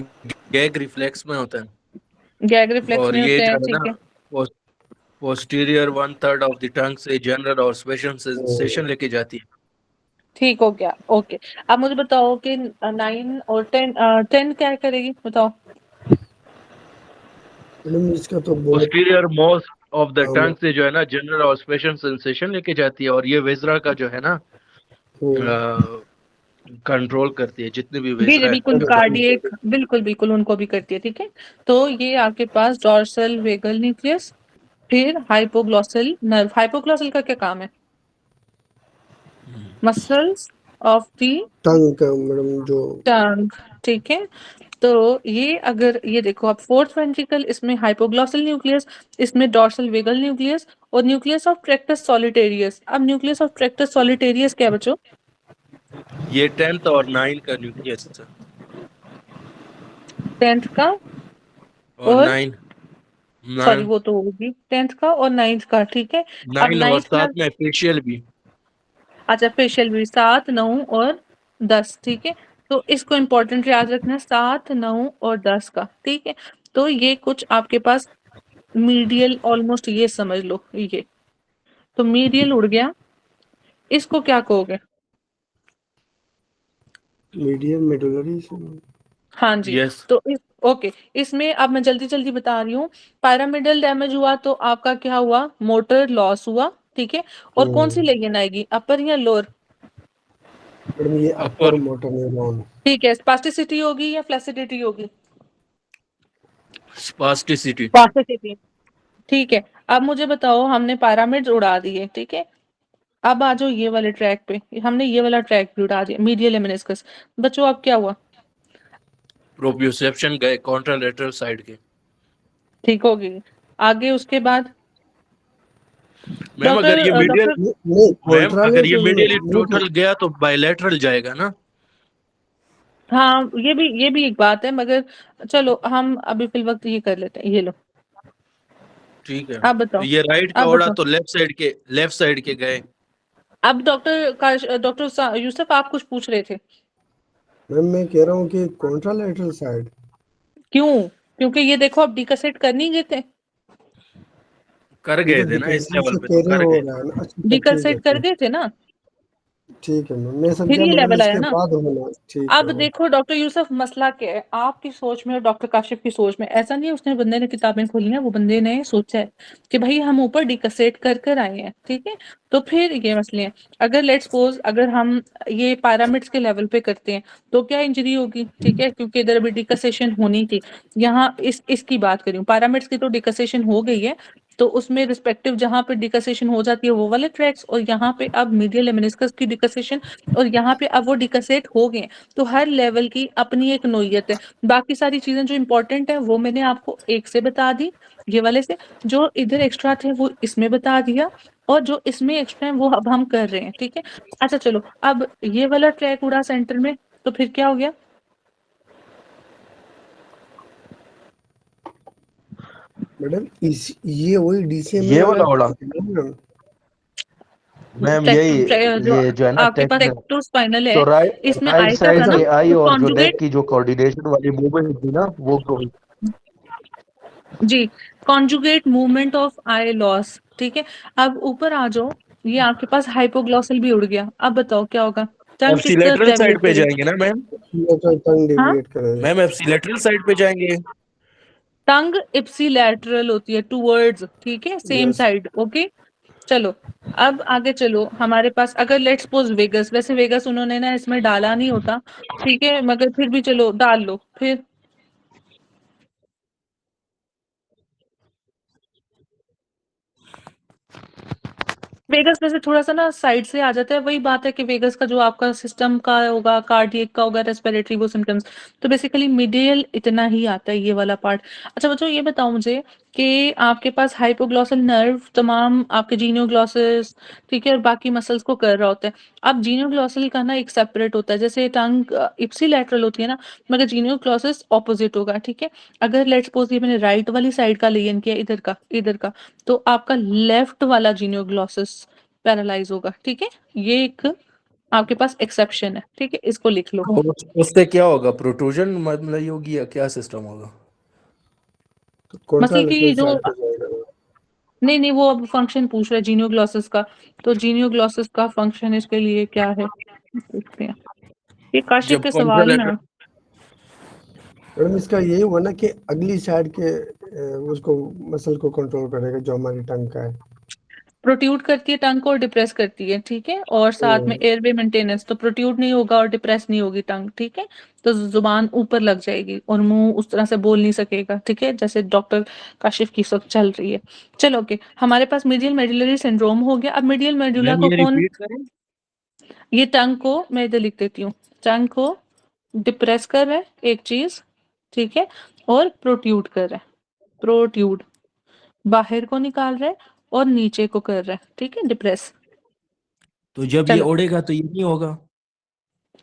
गैग रिफ्लेक्स में होता है। गैग रिफ्लेक्स और में ये होता जो है, है ठीक ना, है। पोस्टीरियर 1/3 ऑफ द टंग से जनरल और स्पेशल सेंसेशन लेके जाती है। ठीक हो गया, ओके। अब मुझे बताओ कि 9 और 10, 10 क्या करेगी बताओ? मैडम इसका तो बहुत पोस्टीरियर मोस्ट ऑफ द काम है। टंग से जो है ना जनरल और स्पेशल सेंसेशन लेके जाती है, और ये वेजरा का जो है ना हम्म, कंट्रोल करती है, जितने भी जी जी वेजरा है बिल्कुल, उनको कंट्रोल। कार्डियक, बिल्कुल बिल्कुल उनको भी करती है, ठीक है। तो ये आपके पास डॉर्सल वेगल न्यूक्लियस, फिर हाइपोग्लॉसल नर्व। हाइपोग्लॉसल का क्या काम है? मसल्स ऑफ द टंग का मैडम जो टंग, ठीक है। तो ये अगर ये देखो आप, फोर्थ वेंट्रिकल, इसमें हाइपोग्लॉसल न्यूक्लियस, इसमें डॉर्सल वेगल न्यूक्लियस और न्यूक्लियस ऑफ ट्रैक्टस सॉलिटेरियस। अब न्यूक्लियस ऑफ ट्रैक्टस सॉलिटेरियस क्या है बच्चों? ये 10th और 9 का न्यूक्लियस है 10th का और और 9 सॉरी 9 वो तो होगी 10th का और 9th का, ठीक है। अब 9 और 9th का, 7 में फेशियल भी। अच्छा फेशियल भी 7, 9 और 10, ठीक है। तो इसको इम्पोर्टेंट याद रखना, 7, 9 और 10 का, ठीक है। तो ये कुछ आपके पास मीडियल, ऑलमोस्ट ये समझ लो ये। तो मीडियल उड़ गया, इसको क्या कहोगे? मीडियम मेडुलरी हाँ जी। यस तो इस ओके, इसमें अब मैं जल्दी जल्दी बता रही हूँ। पैरामिडल डैमेज हुआ तो आपका क्या हुआ? मोटर लॉस हुआ, ठीक है। और कौन सी लेगिन आएगी, अपर या लोअर? मैडम ये अपर अपर मोटर न्यूरॉन ठीक है, स्पास्टिसिटी होगी या फ्लैसिडिटी होगी? स्पास्टिसिटी। स्पास्टिसिटी, ठीक है। अब मुझे बताओ, हमने पैरामिड्स उड़ा दिए, ठीक है। अब आ जाओ ये वाले ट्रैक पे, हमने ये वाला ट्रैक भी उड़ा दिया, मीडियल लेमिनिस्कस। बच्चों अब क्या हुआ? प्रोप्रियोसेप्शन गए कॉन्ट्रालेटरल साइड के। ठीक होगी। आगे उसके बाद मैम अगर ये डॉक्टर मीडियल डॉक्टर नहीं मैम अगर ये मीडियल कॉन्ट्रालेटरल टोटल गया तो बायलैटरल जाएगा ना। हाँ, ये भी एक बात है, मगर चलो हम अभी फिल वक्त ये कर लेते हैं, ये लो। ठीक है, आप बताओ, ये राइट का आप ओड़ा बताओ। तो लेफ्ट साइड के गए। अब डॉक्टर यूसुफ आप कुछ पूछ रहे थे, मैम मैं कह रहा हूँ कि कॉन्ट्रालेटरल साइड क्यों? क्योंकि ये देखो आप डिकसेट कर नहीं गए थे, कर ये गए तो थे ना, इस डिकसेशन लेवल से पे तो पहले कर हो गए। रहा है ना। अच्छा अच्छा, ठीक है डिकसेट कर गए थे ना, ठीक है मैम, मैं फिर समझा ये मैडम लेवल आया इसके ना। बाद होना। ठीक है अब मैम। देखो डॉक्टर यूसुफ, मसला क्या है आपकी सोच में और डॉक्टर काशिफ की सोच में? ऐसा नहीं है उसने बंदे ने किताबें खोली हैं, वो बंदे ने सोचा है कि भाई हम ऊपर डिकसेट कर कर आए हैं, ठीक है। तो फिर ये मसले हैं। अगर लेट्स सपोज अगर हम ये पैरामिड्स के लेवल पे करते हैं तो क्या इंजरी होगी, ठीक है, क्योंकि इधर अभी डिकसेशन होनी थी। यहाँ इसकी बात करूँ, पैरामिड्स की तो डिकसेशन हो गई है, तो उसमें रिस्पेक्टिव जहाँ पे डिकसेशन हो जाती है वो वाले ट्रैक्स, और यहाँ पे अब मीडियल लेमिनिस्कस की डिकसेशन, और यहाँ पे अब वो डिकसेट हो गए हैं। तो हर लेवल की अपनी एक नोयत है। बाकी सारी चीजें जो इंपॉर्टेंट है वो मैंने आपको एक से बता दी, ये वाले से। जो इधर एक्स्ट्रा थे वो इसमें बता दिया, और जो इसमें एक्स्ट्रा है वो अब हम कर रहे हैं, ठीक है। अच्छा चलो, अब ये वाला ट्रैक उड़ा सेंटर में, तो फिर क्या हो गया? मैडम इस ये वही डीसीएमए ये वाला वाला ओड़ा मैडम। मैम यही जो ये जो है ना आपके पास टेक्स्ट। एक्टो स्पाइनल है, तो राइट इसमें राइट आई तक साइड है ना, की आई तो और जो नेक कॉन्जुगेट, की जो कोऑर्डिनेशन वाली मूवमेंट थी ना वो जी, conjugate movement of eyeballs, ठीक है। अब ऊपर आ जाओ, ये आपके पास हाइपोग्लॉसल भी उड़ गया। अब बताओ क्या होगा? टंग किस तरफ एप्सिलेटरल डेविएट साइड पे करेगी? जाएंगे ना मैम। टंग हाँ, डेविएट करेगा। मैम एप्सिलेटरल साइड पे जाएंगे। टंग इप्सिलैटरल होती है, टूवर्ड्स, ठीक है, सेम यस साइड, ओके। चलो, अब आगे चलो, हमारे पास अगर लेट्स सपोज वेगस, वैसे वेगस उन्होंने ना इसमें डाला नहीं होता, ठीक है, मगर फिर भी चलो डाल लो फिर। वेगस वैसे थोड़ा सा ना साइड से आ जाता है, वही बात है कि वेगस का जो आपका सिस्टम का होगा, कार्डियक का होगा, रेस्पिरेटरी वो सिम्टम्स, तो बेसिकली मिडियल इतना ही आता है ये वाला पार्ट। अच्छा बच्चों ये बताओ मुझे कि आपके पास हाइपोग्लॉसल नर्व तमाम आपके जीनियोग्लॉसिस, ठीक है, और बाकी मसल्स को कर रहा होता है। अब जीनियोग्लॉसल का ना एक सेपरेट होता है, जैसे टंग इप्सिलैटरल होती है ना, मगर जीनियोग्लॉसिस ऑपोजिट होगा, ठीक है। अगर लेट्स सपोज ये मैंने राइट वाली साइड का लेन किया, इधर का, तो आपका लेफ्ट वाला जीनियोग्लॉसिस पैरालाइज होगा, ठीक है। ये एक आपके पास एक्सेप्शन है, ठीक है, इसको लिख लो। और उससे क्या होगा, प्रोट्रूजन मतलब होगी या क्या सिस्टम होगा? तो मसल कॉन्ट्रालेटरल की जो, साइड पे जाएगा। नहीं नहीं, वो अब फंक्शन पूछ रहा है जीनियोग्लॉसिस का, तो जीनियोग्लॉसिस का फंक्शन इसके लिए क्या है देखते हैं। ये काशिफ जब के सवाल में कॉन्ट्रालेटर है। मैडम इसका यही हुआ ना कि अगली साइड के उसको मसल को कंट्रोल करेगा जो हमारी टंग का है। प्रोट्यूड करती है टंग को और डिप्रेस करती है, ठीक है, और साथ में एयरवे मेंटेनेंस, तो प्रोट्यूड नहीं होगा और डिप्रेस नहीं होगी टंग, ठीक है, तो जुबान ऊपर लग जाएगी और मुंह उस तरह से बोल नहीं सकेगा, ठीक है, जैसे डॉक्टर काशिफ की इस वक्त चल रही है। चलो ओके, हमारे पास मीडियल मेडुलरी सिंड्रोम हो गया। अब मीडियल मेडुला मैम को ये कौन, रिपीट करें। ये टंग को मैं इधर लिख देती हूँ, टंग को डिप्रेस कर रहा है एक चीज, ठीक है, और प्रोट्यूड कर रहा है, प्रोट्यूड बाहर को निकाल रहा है और नीचे को कर रहा है, ठीक है, डिप्रेस। तो जब ये चलो, ओढ़ेगा तो ये नहीं होगा।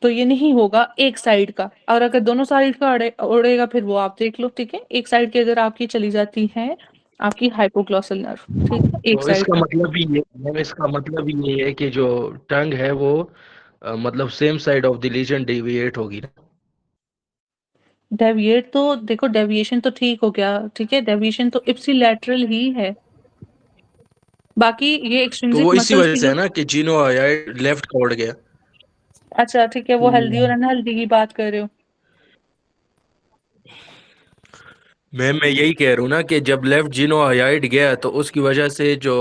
तो ये नहीं होगा एक साइड का, और अगर दोनों साइड का ओढ़ेगा फिर वो आप देख लो, ठीक है, एक साइड की अगर आपकी चली जाती है आपकी हाइपोग्लॉसल नर्व, ठीक है, एक तो साइड इसका का। मतलब ही ये मैम, इसका मतलब ही ये है कि जो टंग है वो मतलब same side of the lesion deviate होगी ना। डेविएट तो देखो, डेविएशन तो ठीक हो गया, ठीक है, डेविएशन तो इप्सिलैटरल ही है, बाकी ये तो एक्सट्रिंसिक वो इसी मसल्स वजह की से है जो, ना कि जिनोआयाइड लेफ्ट का उड़ गया। अच्छा ठीक है, वो हेल्दी और अनहेल्दी की बात कर रहे हो। मैम मैं यही कह रहा हूँ ना कि जब लेफ्ट जिनोआयाइड गया तो उसकी वजह से जो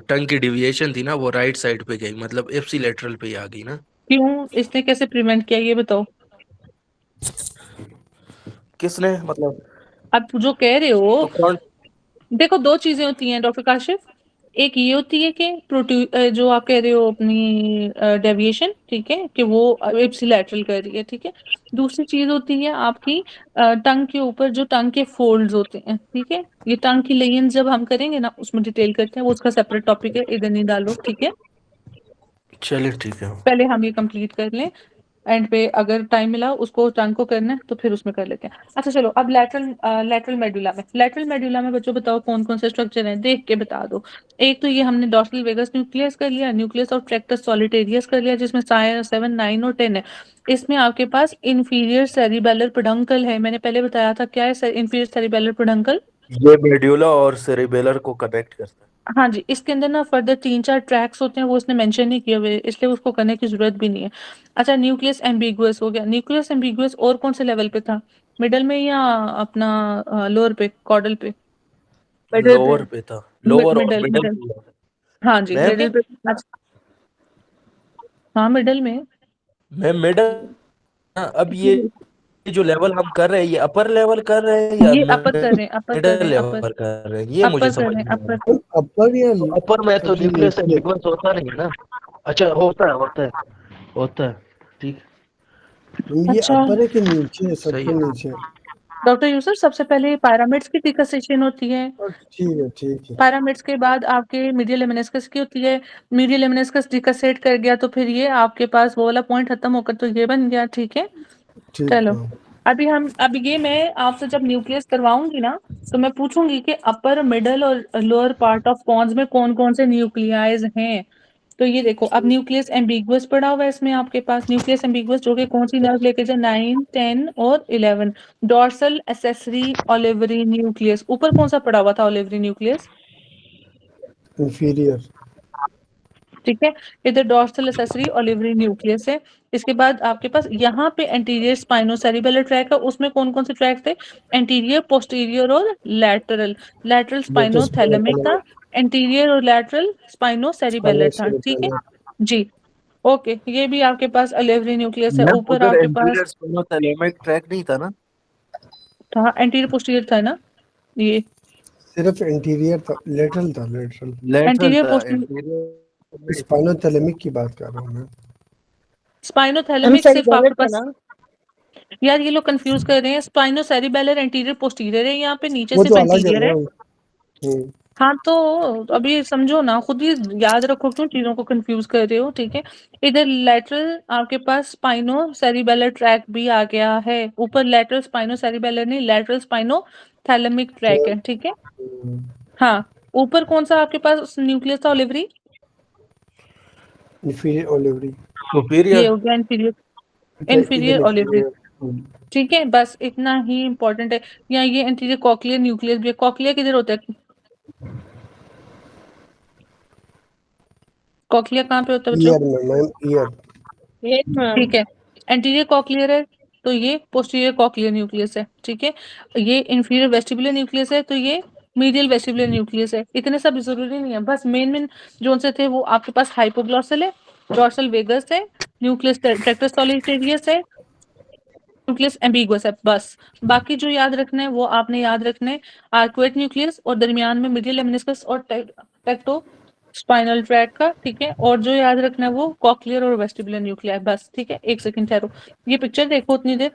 टंग की डिविएशन थी ना वो राइट साइड पे गई, मतलब इप्सिलैटरल पे ही आ गई ना। क्यों, इसने कैसे प्रिवेंट किया ये बताओ। किसने मतलब। आप जो कह रहे तो हो, कौन। देखो दो चीजें होती हैं डॉक्टर काशिफ, एक ये होती है कि जो आप कह रहे हो अपनी डेविएशन, ठीक है, कि वो इप्सिलैटरल कर रही है, ठीक है, दूसरी चीज होती है आपकी टंग के ऊपर जो टंग के फोल्ड्स होते हैं, ठीक है, ये टंग की लेयन जब हम करेंगे ना उसमें डिटेल करते हैं, वो उसका सेपरेट टॉपिक है, इधर नहीं डालो, ठीक है, चलिए ठीक है। पहले हम ये कंप्लीट कर लें, एंड पे अगर टाइम मिला उसको टंग को करना है तो फिर उसमें कर लेते हैं। अच्छा चलो, अब लेटरल मेडुला में बच्चों बताओ कौन कौन से स्ट्रक्चर हैं, देख के बता दो। एक तो ये हमने डॉर्सल वेगस न्यूक्लियस कर लिया, न्यूक्लियस ऑफ ट्रैक्टस सॉलिटेरियस कर लिया, जिसमें 7, 9 और 10 है। इसमें आपके पास इंफीरियर सेरिबेलर पेडंकल है, मैंने पहले बताया था क्या है इंफीरियर सेरिबेलर पेडंकल। ये मेड्यूला और सेरिबेलर को कनेक्ट करता है। हाँ जी, इसके अंदर ना फर्दर 3-4 ट्रैक्स होते हैं, वो इसने मेंशन नहीं किए हुए, इसलिए उसको करने की जरूरत भी नहीं है। अच्छा, न्यूक्लियस एम्बिगुअस हो गया, न्यूक्लियस एम्बिगुअस और कौन से लेवल पे था, मिडल में या अपना लोअर पे, कॉर्डल पे, मिडल पे, लोअर पे था, लोअर और मिडल मिडल। मिडल, हाँ जी मैम मिडल पे। अच्छा, हाँ मिडल में। Ma'am middle. अब ये जो लेवल हम कर रहे हैं ये अपर लेवल कर रहे हैं या ये अपर कर रहे हैं, अपर कर मिडल रहे हैं, अपर लेवल कर रहे हैं, ये मुझे अपर कर समझ रहे हैं, नहीं आ अपर। रहा। अपर या तो अपर में तो न्यूक्लियस नीचे? एम्बिगुअस होता नहीं है ना। अच्छा होता है ठीक। ये अच्छा अपर है कि नीचे है, सही सबसे है। नीचे? डॉक्टर यूसुफ, सबसे पहले पैरामिड्स की डिकसेशन होती है, ठीक है। पैरामिड्स के बाद आपके मीडियल लेमिनिस्कस की होती है, मीडियल लेमिनिस्कस डिकसेट कर गया तो फिर ये आपके पास वो वाला पॉइंट खत्म होकर तो ये बन गया, ठीक है। ठीक चलो, है। अब ये मैं आपसे जब न्यूक्लियस करवाऊंगी ना तो मैं पूछूंगी कि अपर मिडल और लोअर पार्ट ऑफ पॉन्स में कौन कौन से न्यूक्लियाइज हैं। तो ये देखो, अब न्यूक्लियस एम्बिगुअस पड़ा हुआ है इसमें आपके पास, न्यूक्लियस एम्बिगुअस जो कि कौन सी नर्व लेके जाए, 9, 10 और 11। डॉर्सल एसेसरी ओलिवरी न्यूक्लियस, ऊपर कौन सा पड़ा हुआ था ओलिवरी न्यूक्लियस, इंफीरियर। ठीक है, इधर डॉर्सल एसेसरी ओलिवरी न्यूक्लियस है। इसके बाद आपके पास यहाँ पे एंटीरियर स्पाइनोसेरिबेलर ट्रैक है, उसमें कौन कौन से ट्रैक थे, एंटीरियर, पोस्टीरियर और लैटरल। लैटरल स्पाइनोथैलेमिक था, एंटीरियर और लैटरल स्पाइनोसेरिबेलर था, ठीक है जी। ओके, ये भी आपके पास ओलिवरी न्यूक्लियस है, मैम ऊपर उधर आपके पास एंटीरियर स्पाइनोथैलेमिक ट्रैक नहीं था ना। था, एंटीरियर पोस्टीरियर था ना, ये सिर्फ इंटीरियर था, लेटरल था, लेटरल। लेटरल एंटीरियर था पोस्टीरियर, एंटीरियर। स्पाइनोथैलेमिक की बात कर रहा हूँ मैं। स्पाइनोथैलेमिक सिर्फ आपके पास, यार ये लोग कंफ्यूज कर रहे हैं, स्पाइनोसेरिबेलर एंटीरियर पोस्टीरियर है, यहाँ पे नीचे वो सिर्फ तो अलग है एंटीरियर है। ना। हाँ तो अभी समझो ना, खुद ही याद रखो क्यों चीजों को कंफ्यूज कर रहे हो, ठीक है। इधर लेटरल आपके पास स्पाइनो सेरिबेलर ट्रैक भी आ गया है, ऊपर लेटरल स्पाइनो सेरिबेलर नहीं, लेटरल स्पाइनो थैलेमिक ट्रैक है, ठीक है। हाँ, ऊपर कौन सा आपके पास न्यूक्लियस था ओलिवरी, इंफीरियर ओलिवरी। ये सुपीरियर। हो गया इन्फीरियर, अच्छा, इधर इन्फीरियर ओलिवरी, इंफीरियर। ठीक है, बस इतना ही इंपॉर्टेंट है। या ये एंटीरियर कॉक्लियर न्यूक्लियस भी है, कॉक्लियर किधर होता है, कॉक्लियर कहाँ पे होता है बच्चों, ईयर में मैम, ईयर। ठीक है, एंटीरियर कॉक्लियर है तो ये पोस्टीरियर कॉक्लियर न्यूक्लियस है, ठीक है। ये इंफीरियर वेस्टिबुलर न्यूक्लियस है तो ये मीडियल वेस्टिबुलर न्यूक्लियस है। इतने सब ज़रूरी नहीं है, बस मेन जोन से थे वो आपके पास हाइपोग्लॉसल है, डॉर्सल वेगस है, न्यूक्लियस ट्रैक्टस सोलिटरियस है, न्यूक्लियस एम्बिगुअस है, बस। बाकी जो याद रखना है वो आपने याद रखना है आर्कुएट न्यूक्लियस और दरमियान में मीडियल लेमिनिस्कस और टेक्टो स्पाइनल ट्रैक्ट का, ठीक है। और जो याद रखना है वो कॉक्लियर और वेस्टिबुलर न्यूक्लियर, बस, ठीक है। एक सेकंड ठहरो, ये पिक्चर देखो उतनी देर,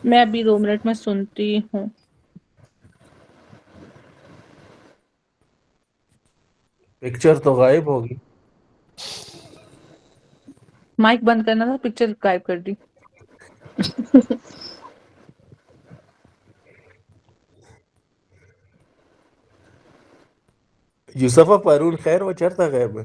मैं अभी 2 मिनट में सुनती हूँ। पिक्चर तो गायब होगी। माइक बंद करना था, पिक्चर गायब कर दी। यूसुफा पारून खैर वो चढ़ता गायब है।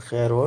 खैर वो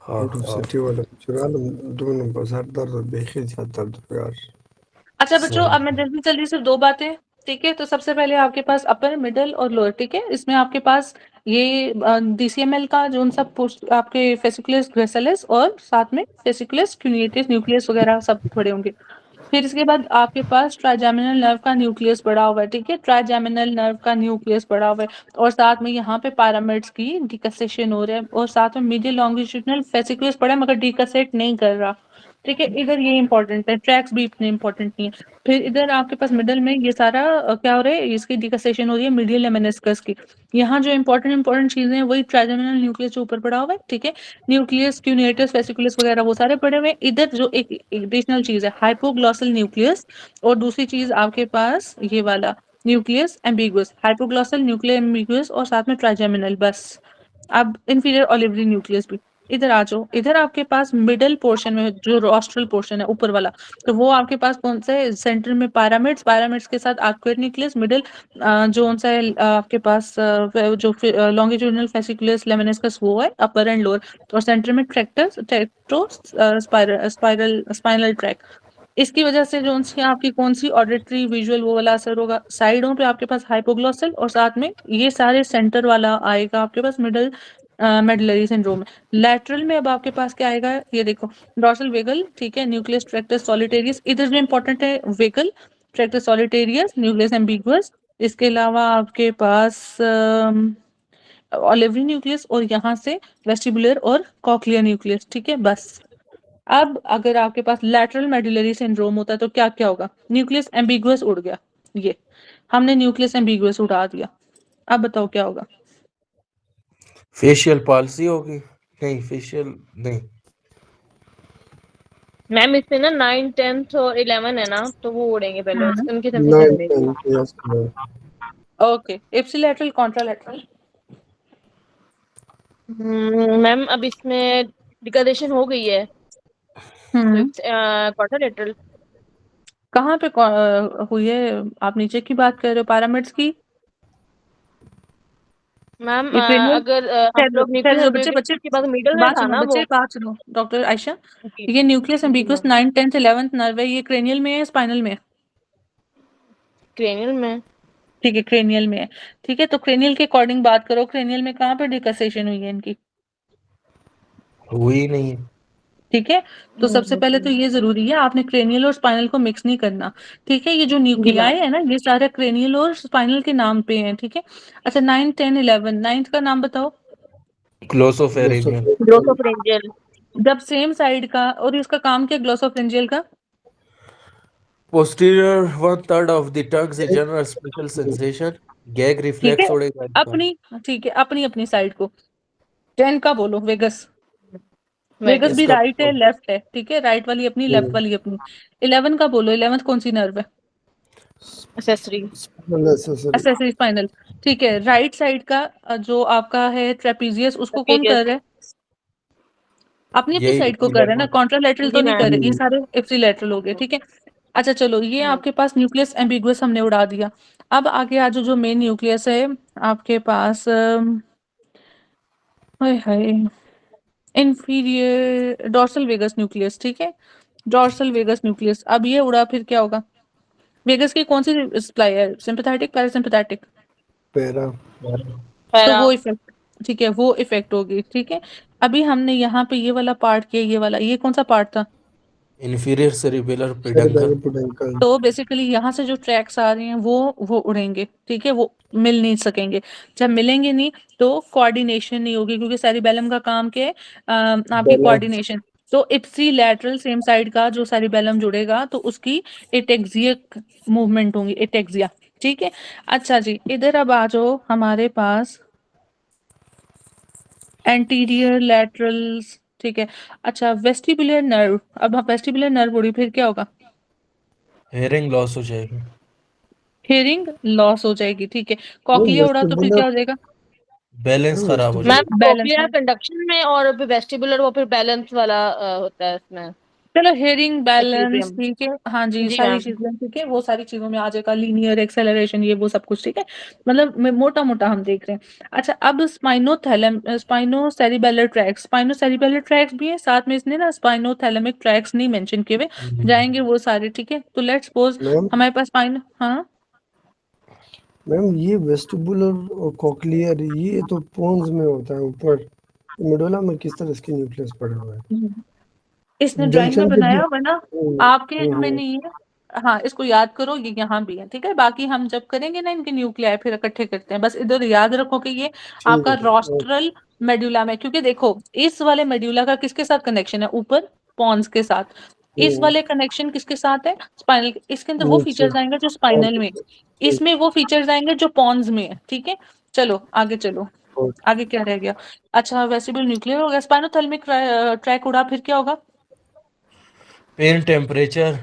हाँ आउट ऑफ हाँ सिटी वाला चुराल दोनों बाजार दर्द बेखी ज्यादा दर्द यार अच्छा बच्चों, सही। अब मैं जल्दी सिर्फ 2 बातें, ठीक है। तो सबसे पहले आपके पास अपर, मिडल और लोअर, ठीक है। इसमें आपके पास ये डीसीएमएल का जो सब आपके फेसिकुलस ग्रेसिलिस और साथ में फेसिकुलस क्यूनेटस न्यूक्लियस वगैरह सब पड़े होंगे। फिर इसके बाद आपके पास ट्राइजेमिनल नर्व का न्यूक्लियस पड़ा हुआ है, ठीक है। ट्राइजेमिनल नर्व का न्यूक्लियस पड़ा हुआ है और साथ में यहाँ पे पैरामिड्स की डिकसेशन हो रहा है और साथ में मीडियल लॉन्गिट्यूडिनल फेसिकुलस पड़ा है मगर डिकसेट नहीं कर रहा, ठीक है। इधर ये इंपॉर्टेंट है, ट्रैक्स भी इतने इंपॉर्टेंट नहीं है। फिर इधर आपके पास मिडल में ये सारा क्या हो रहा है, इसकी डिकसेशन हो रही है मीडियल लेमिनिस्कस की। यहाँ जो इंपॉर्टेंट चीजें हैं वही ट्राइजेमिनल न्यूक्लियस जो ऊपर पड़ा हुआ है, ठीक है। न्यूक्लियस क्यूनेटस वेसिकुलस वगैरह वो सारे पड़े हुए हैं। इधर जो एक एडिशनल चीज है हाइपोग्लॉसल न्यूक्लियस और दूसरी चीज आपके पास ये वाला nucleus ambiguous, hypoglossal nuclear ambiguous और साथ में ट्राइजेमिनल, बस। अब इंफीरियर ओलिवरी न्यूक्लियस भी इधर आ जाओ। इधर आपके पास मिडल पोर्शन में जो रोस्ट्रल पोर्शन है ऊपर वाला, तो वो आपके पास कौन सा है, सेंटर में पैरामिड्स के साथ आर्कुएट न्यूक्लियस, मिडल जो सा है आपके पास जो लॉन्गिट्यूडिनल फेसिकुलस लेमिनिस्कस वो है अपर एंड लोअर, और सेंटर में ट्रैक्टो स्पाइनल ट्रैक। इसकी वजह से जो सी आपकी कौन सी ऑडिटरी विजुअल वो वाला असर होगा, साइडों पे आपके पास हाइपोग्लॉसल और साथ में ये सारे सेंटर वाला आएगा आपके पास मिडल मेडलरी सिंड्रोम में। लैटरल में अब आपके पास क्या आएगा, ये देखो, डॉर्सल वेगल, ठीक है, न्यूक्लियस ट्रैक्टस सॉलिटेरियस, इधर जो इंपॉर्टेंट है vagal, tractus solitarius, nucleus ambiguous. इसके अलावा आपके पास ओलिवरी न्यूक्लियस और यहाँ से वेस्टिबुलर और कॉक्लियर न्यूक्लियस, ठीक है, बस। अब अगर आपके पास लैटरल मेडुलरी सिंड्रोम होता है तो क्या क्या होगा, न्यूक्लियस एम्बिगुअस उड़ गया, ये हमने न्यूक्लियस एम्बिगुअस उड़ा दिया। अब बताओ क्या होगा। फेशियल पाल्सी होगी, नहीं फेशियल नहीं। मैम इसमें ना 9, 10th और 11 है ना, तो वो उड़ेंगे पहले, उनकी 9 सफिशिएंट देगी। 10 yes okay, ipsilateral contralateral, ma'am अब इसमें डिकलेशन हो गई है तो क्वाड्रिलेटरल। कहाँ पे हुई है, आप नीचे की बात कर रहे हो, पैरामिड्स की? मैम ये cranial- अगर हम लोग न्यूक्लियस बच्चे के बाद मिडल में बात था सुनो, ना वो। बच्चे बात सुनो, डॉक्टर आयशा, जी, ये न्यूक्लियस जी ambiguus ma'am. 9th 10th 11th nerve है, ये क्रेनियल में है स्पाइनल में है? क्रेनियल में। ठीक है, क्रेनियल में है, ठीक है। तो क्रेनियल के अकॉर्डिंग बात करो, क्रेनियल में कहाँ पे डिकसेशन हुई है इनकी, हुई नहीं है। ठीक है। तो सबसे पहले तो ये जरूरी है, आपने क्रेनियल और स्पाइनल को मिक्स नहीं करना, ठीक है। ये जो न्यूक्लियाई है ना, ये सारे क्रेनियल और स्पाइनल के नाम पे हैं, ठीक है। अच्छा 9 10 11, 9th का नाम बताओ। ग्लोसोफेरिंजियल। ग्लोसोफरेंजियल। जब सेम साइड का, और इसका काम क्या ग्लोसोफ्रेंजियल का? पोस्टीरियर 1/3 ऑफ द टंग से जनरल स्पेशल सेंसेशन, गैग ठीक रिफ्लेक्स है, उड़ेगा इनका। अपनी, ठीक है, अपनी अपनी साइड को 10 का बोलो, वेगस, वेगस भी इसका राइट है लेफ्ट है, ठीक है, राइट वाली अपनी, लेफ्ट वाली अपनी। 11 का बोलो, 11th कौन सी नर्व है? एक्सेसरी। एक्सेसरी स्पाइनल, ठीक है। राइट साइड का जो आपका है ट्रेपीजियस, उसको कौन कर रहा है? अपनी अपनी यही साइड को कर रहे हैं ना, कॉन्ट्रालैटरल तो जी नहीं कर मैम। रहे, ये सारे इप्सिलैटरल हो गए, ठीक है। अच्छा चलो, ये आपके पास न्यूक्लियस एम्बिगुअस हमने उड़ा दिया। अब आगे आज जो मेन न्यूक्लियस है आपके पास, हाय हाय, इंफीरियर डॉर्सल वेगस न्यूक्लियस, ठीक है, डॉर्सल वेगस न्यूक्लियस। अब ये उड़ा, फिर क्या होगा, वेगस की कौन सी सप्लाई है, सिंपैथेटिक पैरासिम्पैथेटिक? पैरा तो वो इफेक्ट, ठीक है, वो इफेक्ट होगी, ठीक है। अभी हमने यहाँ पे ये वाला पार्ट किया, ये वाला, ये कौन सा पार्ट था? Inferior cerebellar cerebral peduncle. Peduncle. तो बेसिकली यहाँ से जो ट्रैक्स आ रहे हैं वो उड़ेंगे, ठीक है, वो मिल नहीं सकेंगे। जब मिलेंगे नहीं तो कोऑर्डिनेशन नहीं होगी, क्योंकि सेरिबेलम का काम क्या है? आपकी बैलेंस। कोऑर्डिनेशन। तो इप्सी लैटरल सेम साइड का जो सेरिबेलम जुड़ेगा तो उसकी एटेक्सिक मूवमेंट होंगी, एटेक्सिया, ठीक है। अच्छा जी, इधर अब आ जाओ हमारे पास एंटीरियर लैटरल्स, ठीक है। अच्छा, वेस्टिबुलर नर्व, अब वेस्टिबुलर नर्व उड़ी फिर क्या होगा? हेयरिंग लॉस हो जाएगी। हियरिंग लॉस हो जाएगी, ठीक है। मैम कॉक्लिया उड़ा तो फिर क्या वेस्टिबुलर हो जाएगा? बैलेंस खराब हो वेस्टिबुलर मैम जाएगा। बैलेंस। कोक्लियर कंडक्शन में और वेस्टिबुलर वो फिर बैलेंस वाला होता है इसमें, चलो, हियरिंग बैलेंस, इक्विलिब्रियम। ठीक है, हाँ जी, जी सारी मैम। चीजें ठीक है, वो सारी चीजों में आ जाएगा, लीनियर एक्सेलरेशन, ये वो सब कुछ, ठीक है। मतलब मोटा मोटा हम देख रहे हैं। अच्छा, अब स्पाइनोसेरिबेलर ट्रैक्स, स्पाइनोसेरिबेलर ट्रैक्स भी है साथ में, इसने ना स्पाइनोथैलेमिक ट्रैक्स नहीं मेंशन किए हुए, जाएंगे वो सारे, ठीक है। तो लेट्स सपोज मैम। हमारे पास स्पाइन, हाँ मैम ये वेस्टिबुलर और कॉक्लियर ये तो पोन्स में होता है ऊपर, मेडुला में किस तरह इसके न्यूक्लियस पड़े हुए हैं? इसने ड्राइंग में जंक्शन पे बनाया, वरना आपके में हम्म, नहीं है। हाँ, इसको याद करो, ये यहाँ भी है, ठीक है। बाकी हम जब करेंगे ना इनके न्यूक्लियाई फिर इकट्ठे करते हैं, बस इधर याद रखो कि ये ठीक आपका है। रोस्ट्रल मेड्यूला में, क्योंकि देखो इस वाले मेड्यूला का किसके साथ कनेक्शन है? ऊपर पॉन्स के साथ। इस हम्म, वाले कनेक्शन किसके साथ है? स्पाइनल। इसके अंदर वो नीचे फीचर्स आएंगे जो स्पाइनल में, ठीक। इसमें वो फीचर्स आएंगे जो पॉन्स में है, ठीक है। चलो आगे चलो, और आगे क्या रह गया? अच्छा, वेस्टिबुलर न्यूक्लियर हो गया, स्पाइनोथैलेमिक ट्रैक उड़ा, फिर क्या होगा? पेन, टेम्परेचर,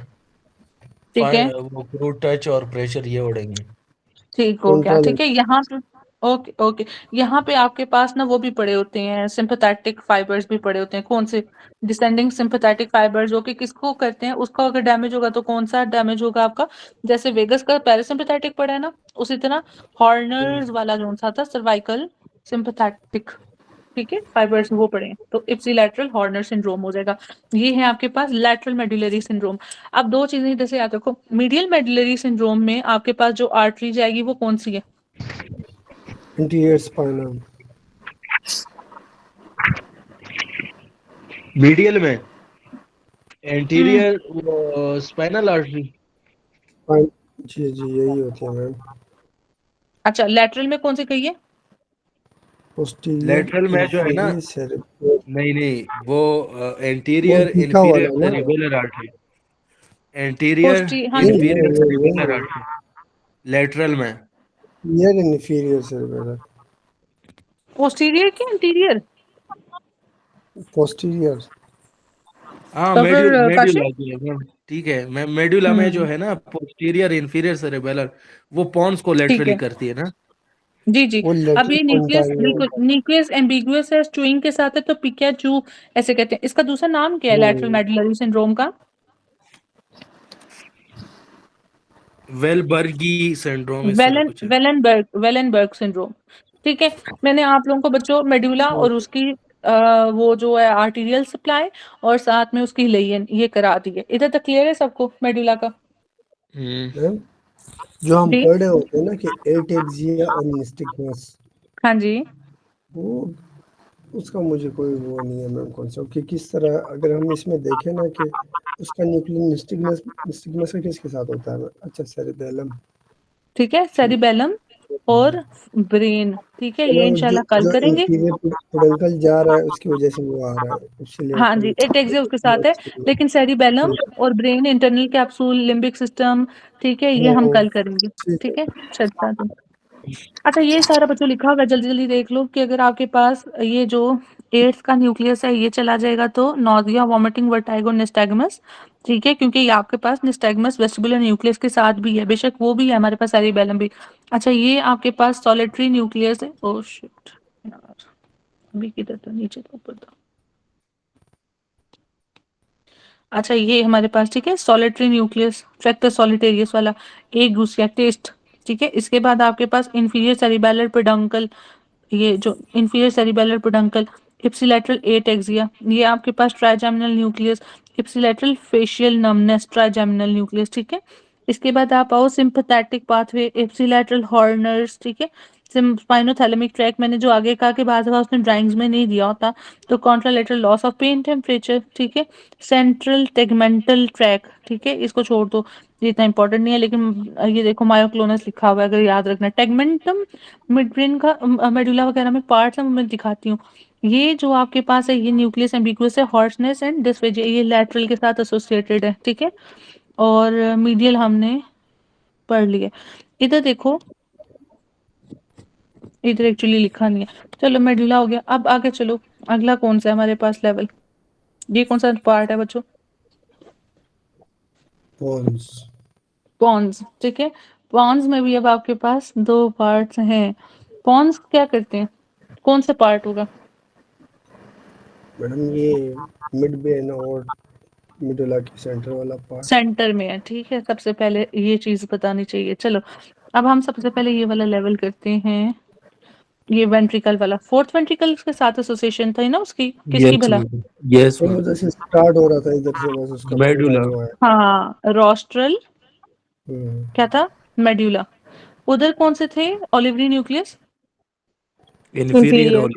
ठीक है, वो क्रूड टच और प्रेशर ये उड़ेंगे। ठीक हो गया, कॉन्ट्रा ठीक है। यहाँ पे ओके ओके, यहाँ पे आपके पास ना वो भी पड़े होते हैं, सिंपैथेटिक फाइबर्स भी पड़े होते हैं। कौन से? डिसेंडिंग सिंपैथेटिक फाइबर्स, जो कि किसको करते हैं? उसका अगर डैमेज होगा तो कौन सा डैमेज होगा आपका? जैसे वेगस का पैरासिम्पैथेटिक पड़ा है ना, उसी तरह हॉर्नर्स वाला जो सा था सर्वाइकल सिंपैथेटिक, ठीक है, फाइबर्स वो पड़े हैं, तो इप्सिलैटरल हॉर्नर सिंड्रोम हो जाएगा। ये है आपके पास लैटरल मेडुलरी सिंड्रोम। अब दो चीजें इधर से याद रखो, मीडियल मेडुलरी सिंड्रोम में आपके पास जो आर्टरी जाएगी वो कौन सी है? Interior spinal. मीडियल में एंटीरियर स्पाइनल आर्टरी। जी जी यही होती है मैम। अच्छा, लैटरल में कौन सी कही है? पोस्टीरियर लेटरल में जो है ना, इंफीरियर सेरेब्रल। नहीं वो वो एंटीरियर तीखा इंफीरियर वाला ना। सेरिबेलर आर्टरी, एंटीरियर पोस्टी, हाँ जी, इंफीरियर सेरिबेलर नहीं आर्टरी लेटरल में। Interior inferior cerebral. पोस्टीरियर की इंटीरियर? पोस्टीरियर। हाँ, तो फिर मेड्यूला काशिफ। जो है ना, ठीक है, मैं मेड्यूला में जो हम्म, है ना पोस्टीरियर इंफीरियर सेरिबेलर, वो पॉन्स को ठीक लेटरली है, करती है ना। जी जी। वो अब लेटर ये न्यूक्लियस, पोन्टाइल। बिल्कुल न्यूक्लियस एम्बिगुअस है, चूइंग के साथ है, तो पिकाचू ऐसे कहते हैं। इसका दूसरा नाम क्या है लैटरल मेडुलरी सिंड्रोम का? वेलबर्गी सिंड्रोम इस तरह कुछ है। वेलेनबर्ग सिंड्रोम, ठीक है। मैंने आप लोगों को बच्चों मेड्यूला और उसकी वो जो है आर्टीरियल सप्लाई और साथ में उसकी लेयन ये करा दी है। इधर तक क्लियर है सबको मेड्यूला का? मैम जो हम जी, पढ़े होते हैं ना कि एटेक्सिया और निस्टिगमस, हाँ जी, वो उसका मुझे कोई वो नहीं है मैम कॉन्सेप्ट कि किस तरह अगर हम इसमें देखें ना कि उसका न्यूक्लियर निस्टिगमस निस्टिगमस का किसके साथ होता है? अच्छा सेरेबेलम। ठीक है, सेरिबेलम और ब्रेन, ठीक है, तो ये मैम जो इंशाल्लाह कल जो करेंगे। इंफीरियर पेडंकल जा रहा है उसकी वजह से वो आ रहा है हाँ जी, ऑक्सीलेटरल। एटेक्सिया उसके साथ है, लेकिन सेरिबेलम और brain, internal capsule, limbic system, ठीक है, ये हम कल करेंगे, ठीक है। ठीक है। चलता तो अच्छा, ये सारा बच्चों लिखा होगा, जल्दी जल्दी देख लो कि अगर आपके पास ये जो एट्स का न्यूक्लियस है ये चला जाएगा तो नॉजिया, वॉमिटिंग, वर्टाइगो, निस्टैगमस, ठीक है, क्योंकि ये आपके पास निस्टैगमस वेस्टिबुलर न्यूक्लियस के साथ भी है, बेशक वो भी है हमारे पास, सेरिबेलम भी। अच्छा, ये आपके पास सॉलिटरी न्यूक्लियस है, ओह शिट यार, अभी किधर था? नीचे था, ऊपर था। अच्छा, ये हमारे पास, ठीक है, सॉलिटरी न्यूक्लियस, फैक्टर सॉलिटेरियस वाला, एक दूसरा टेस्ट, ठीक है। इसके बाद आपके पास इंफीरियर सेरिबेलर पेडंकल, ये जो inferior cerebellar peduncle, ipsilateral ataxia, ये आपके पास trigeminal nucleus, ipsilateral facial numbness, trigeminal nucleus, ठीक है। इसके बाद आप आओ सिंपैथेटिक पाथवे, इप्सिलैटरल हॉर्नर्स, ठीक है। स्पाइनोथैलेमिक ट्रैक मैंने जो आगे कहा कि बाज़ दफ़ा उसने ड्राइंग्स में नहीं दिया होता, तो contralateral loss of pain temperature, ठीक है। सेंट्रल टेगमेंटल ट्रैक, ठीक है, इसको छोड़ दो, ये इतना इंपॉर्टेंट नहीं है, लेकिन ये देखो मायोक्लोनस लिखा हुआ है, अगर याद रखना है। टेगमेंटम मिड ब्रेन का मेडुला वगैरह में पार्ट्स हैं, वो मैं दिखाती हूँ। ये जो आपके पास है, ये न्यूक्लियस एम्बिगुअस है, हॉर्सनेस एंड डिस्फेजिया, ये लैटरल के साथ एसोसिएटेड है, ठीक है। और मीडियल हमने पढ़ लिया। इधर देखो, इधर एक्चुअली लिखा नहीं है। चलो मेडुला हो गया, अब आगे चलो, अगला कौन सा है हमारे पास लेवल? ये कौन सा पार्ट है बच्चों? पॉन्स। पॉन्स, ठीक है। पॉन्स में भी अब आपके पास दो पार्ट्स हैं। पॉन्स क्या करते हैं? कौन सा पार्ट होगा? मैडम ये मिड ब्रेन और मिडुला के सेंटर वाला पार्ट। सेंटर में है, ठीक है। सबसे पहले ये चीज बतानी चाहिए। चलो, अब हम सबसे पहले ये वाला लेवल करते हैं, ये वेंट्रिकल वाला। फोर्थ वेंट्रिकल के साथ एसोसिएशन था ना उसकी, किसकी यस भला? मैम, यस वो मैम, मुझे से स्टार्ट हो रहा था इधर से, बस उसका पूरा मेडुला, जो है। हाँ, रोस्ट्रल हम्म, क्या था? मेड्यूला। उधर कौन से थे? Olivary nucleus, inferior inferior। और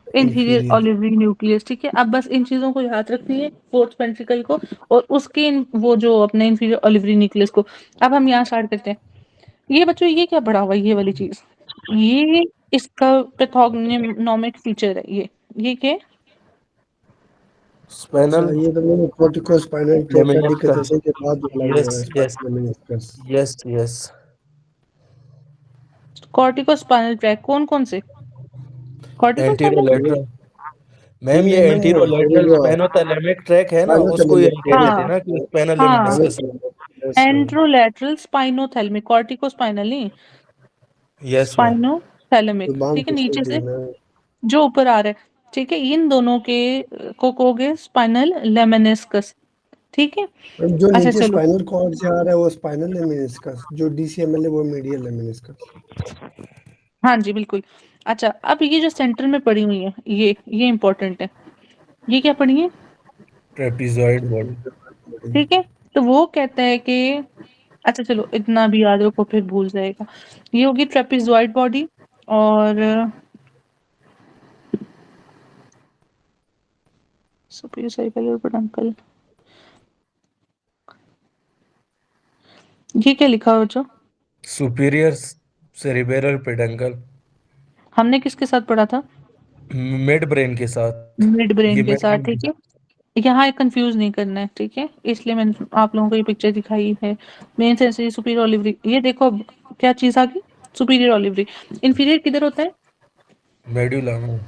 इंफीरियर inferior। ओलिवरी न्यूक्लियस, ठीक है। अब बस इन चीजों को याद रखनी है, फोर्थ वेंट्रिकल को और उसके वो जो अपने इंफीरियर ओलिवरी न्यूक्लियस को। अब हम यहाँ स्टार्ट करते हैं। ये बच्चों, ये क्या पढ़ा हुआ है, ये वाली चीज? ये इसका पैथोग्नोमिक फीचर है, ये क्या है? अच्छा, स्पाइनल ये तो मैंने कॉर्टिकोस्पाइनल ट्रैक का लेमिनिस्कस। डिकनेशन के बाद वाला वो यस है yes spinal lemniscus. Yes yes corticospinal tract कौन कौन से? कॉर्टिकोस्पाइनल, एंटीरोलेटरल। मैम नहीं ये मैम, वो एंटीरोलेटरल सेरेब्रो स्पाइनोथैलेमिक ट्रैक है ना, उसको ये स्पाइनोथैलेमिक कह ट्रैक रहे है। थे हाँ ना कि स्पाइनल हाँ, lemniscus. Spinothalamic, yes ma'am. Anterolateral spinothalamic, corticospinal नहीं, यस मैम, स्पाइनोथैलेमिक, जुबान ठीक है, फिसल नीचे गई से मैम। जो ऊपर आ रहा है, ठीक है। इन दोनों के को कहोगे स्पाइनल लेमेनिस्कस, ठीक है। मैम जो अच्छा नीचे चलो, स्पाइनल कॉर्ड से आ रहा है वो स्पाइनल लेमिनिस्कस, जो डीसीएमएल है वो मीडियल लेमिनिस्कस। हाँ जी बिल्कुल। अच्छा, अब ये जो सेंटर में पड़ी हुई है, ये इंपॉर्टेंट है। ये क्या पढ़ी है? ट्रेपीजॉइड बॉडी। ठीक है। तो वो कहता है कि, अच्छा चलो, इतना भी याद रखो फिर भूल जाएगा। ये होगी ट्रेपेजॉइड बॉडी, और सुपीरियर सेरिबेलर पेडंकल, ये क्या लिखा हुआ बच्चों? Superior cerebral peduncle. हमने किसके साथ पढ़ा था? मिड ब्रेन के साथ। मिड ब्रेन ये के मिड साथ, ब्रेन। ठीक है। यहाँ कंफ्यूज नहीं करना है, ठीक है, इसलिए मैंने आप लोगों को ये पिक्चर दिखाई है। मेन सेंसरी सुपीरियर ओलिवरी, ये देखो अब क्या चीज आ गई, सुपीरियर ओलिवरी। इंफीरियर किधर होता है? मेडुला में,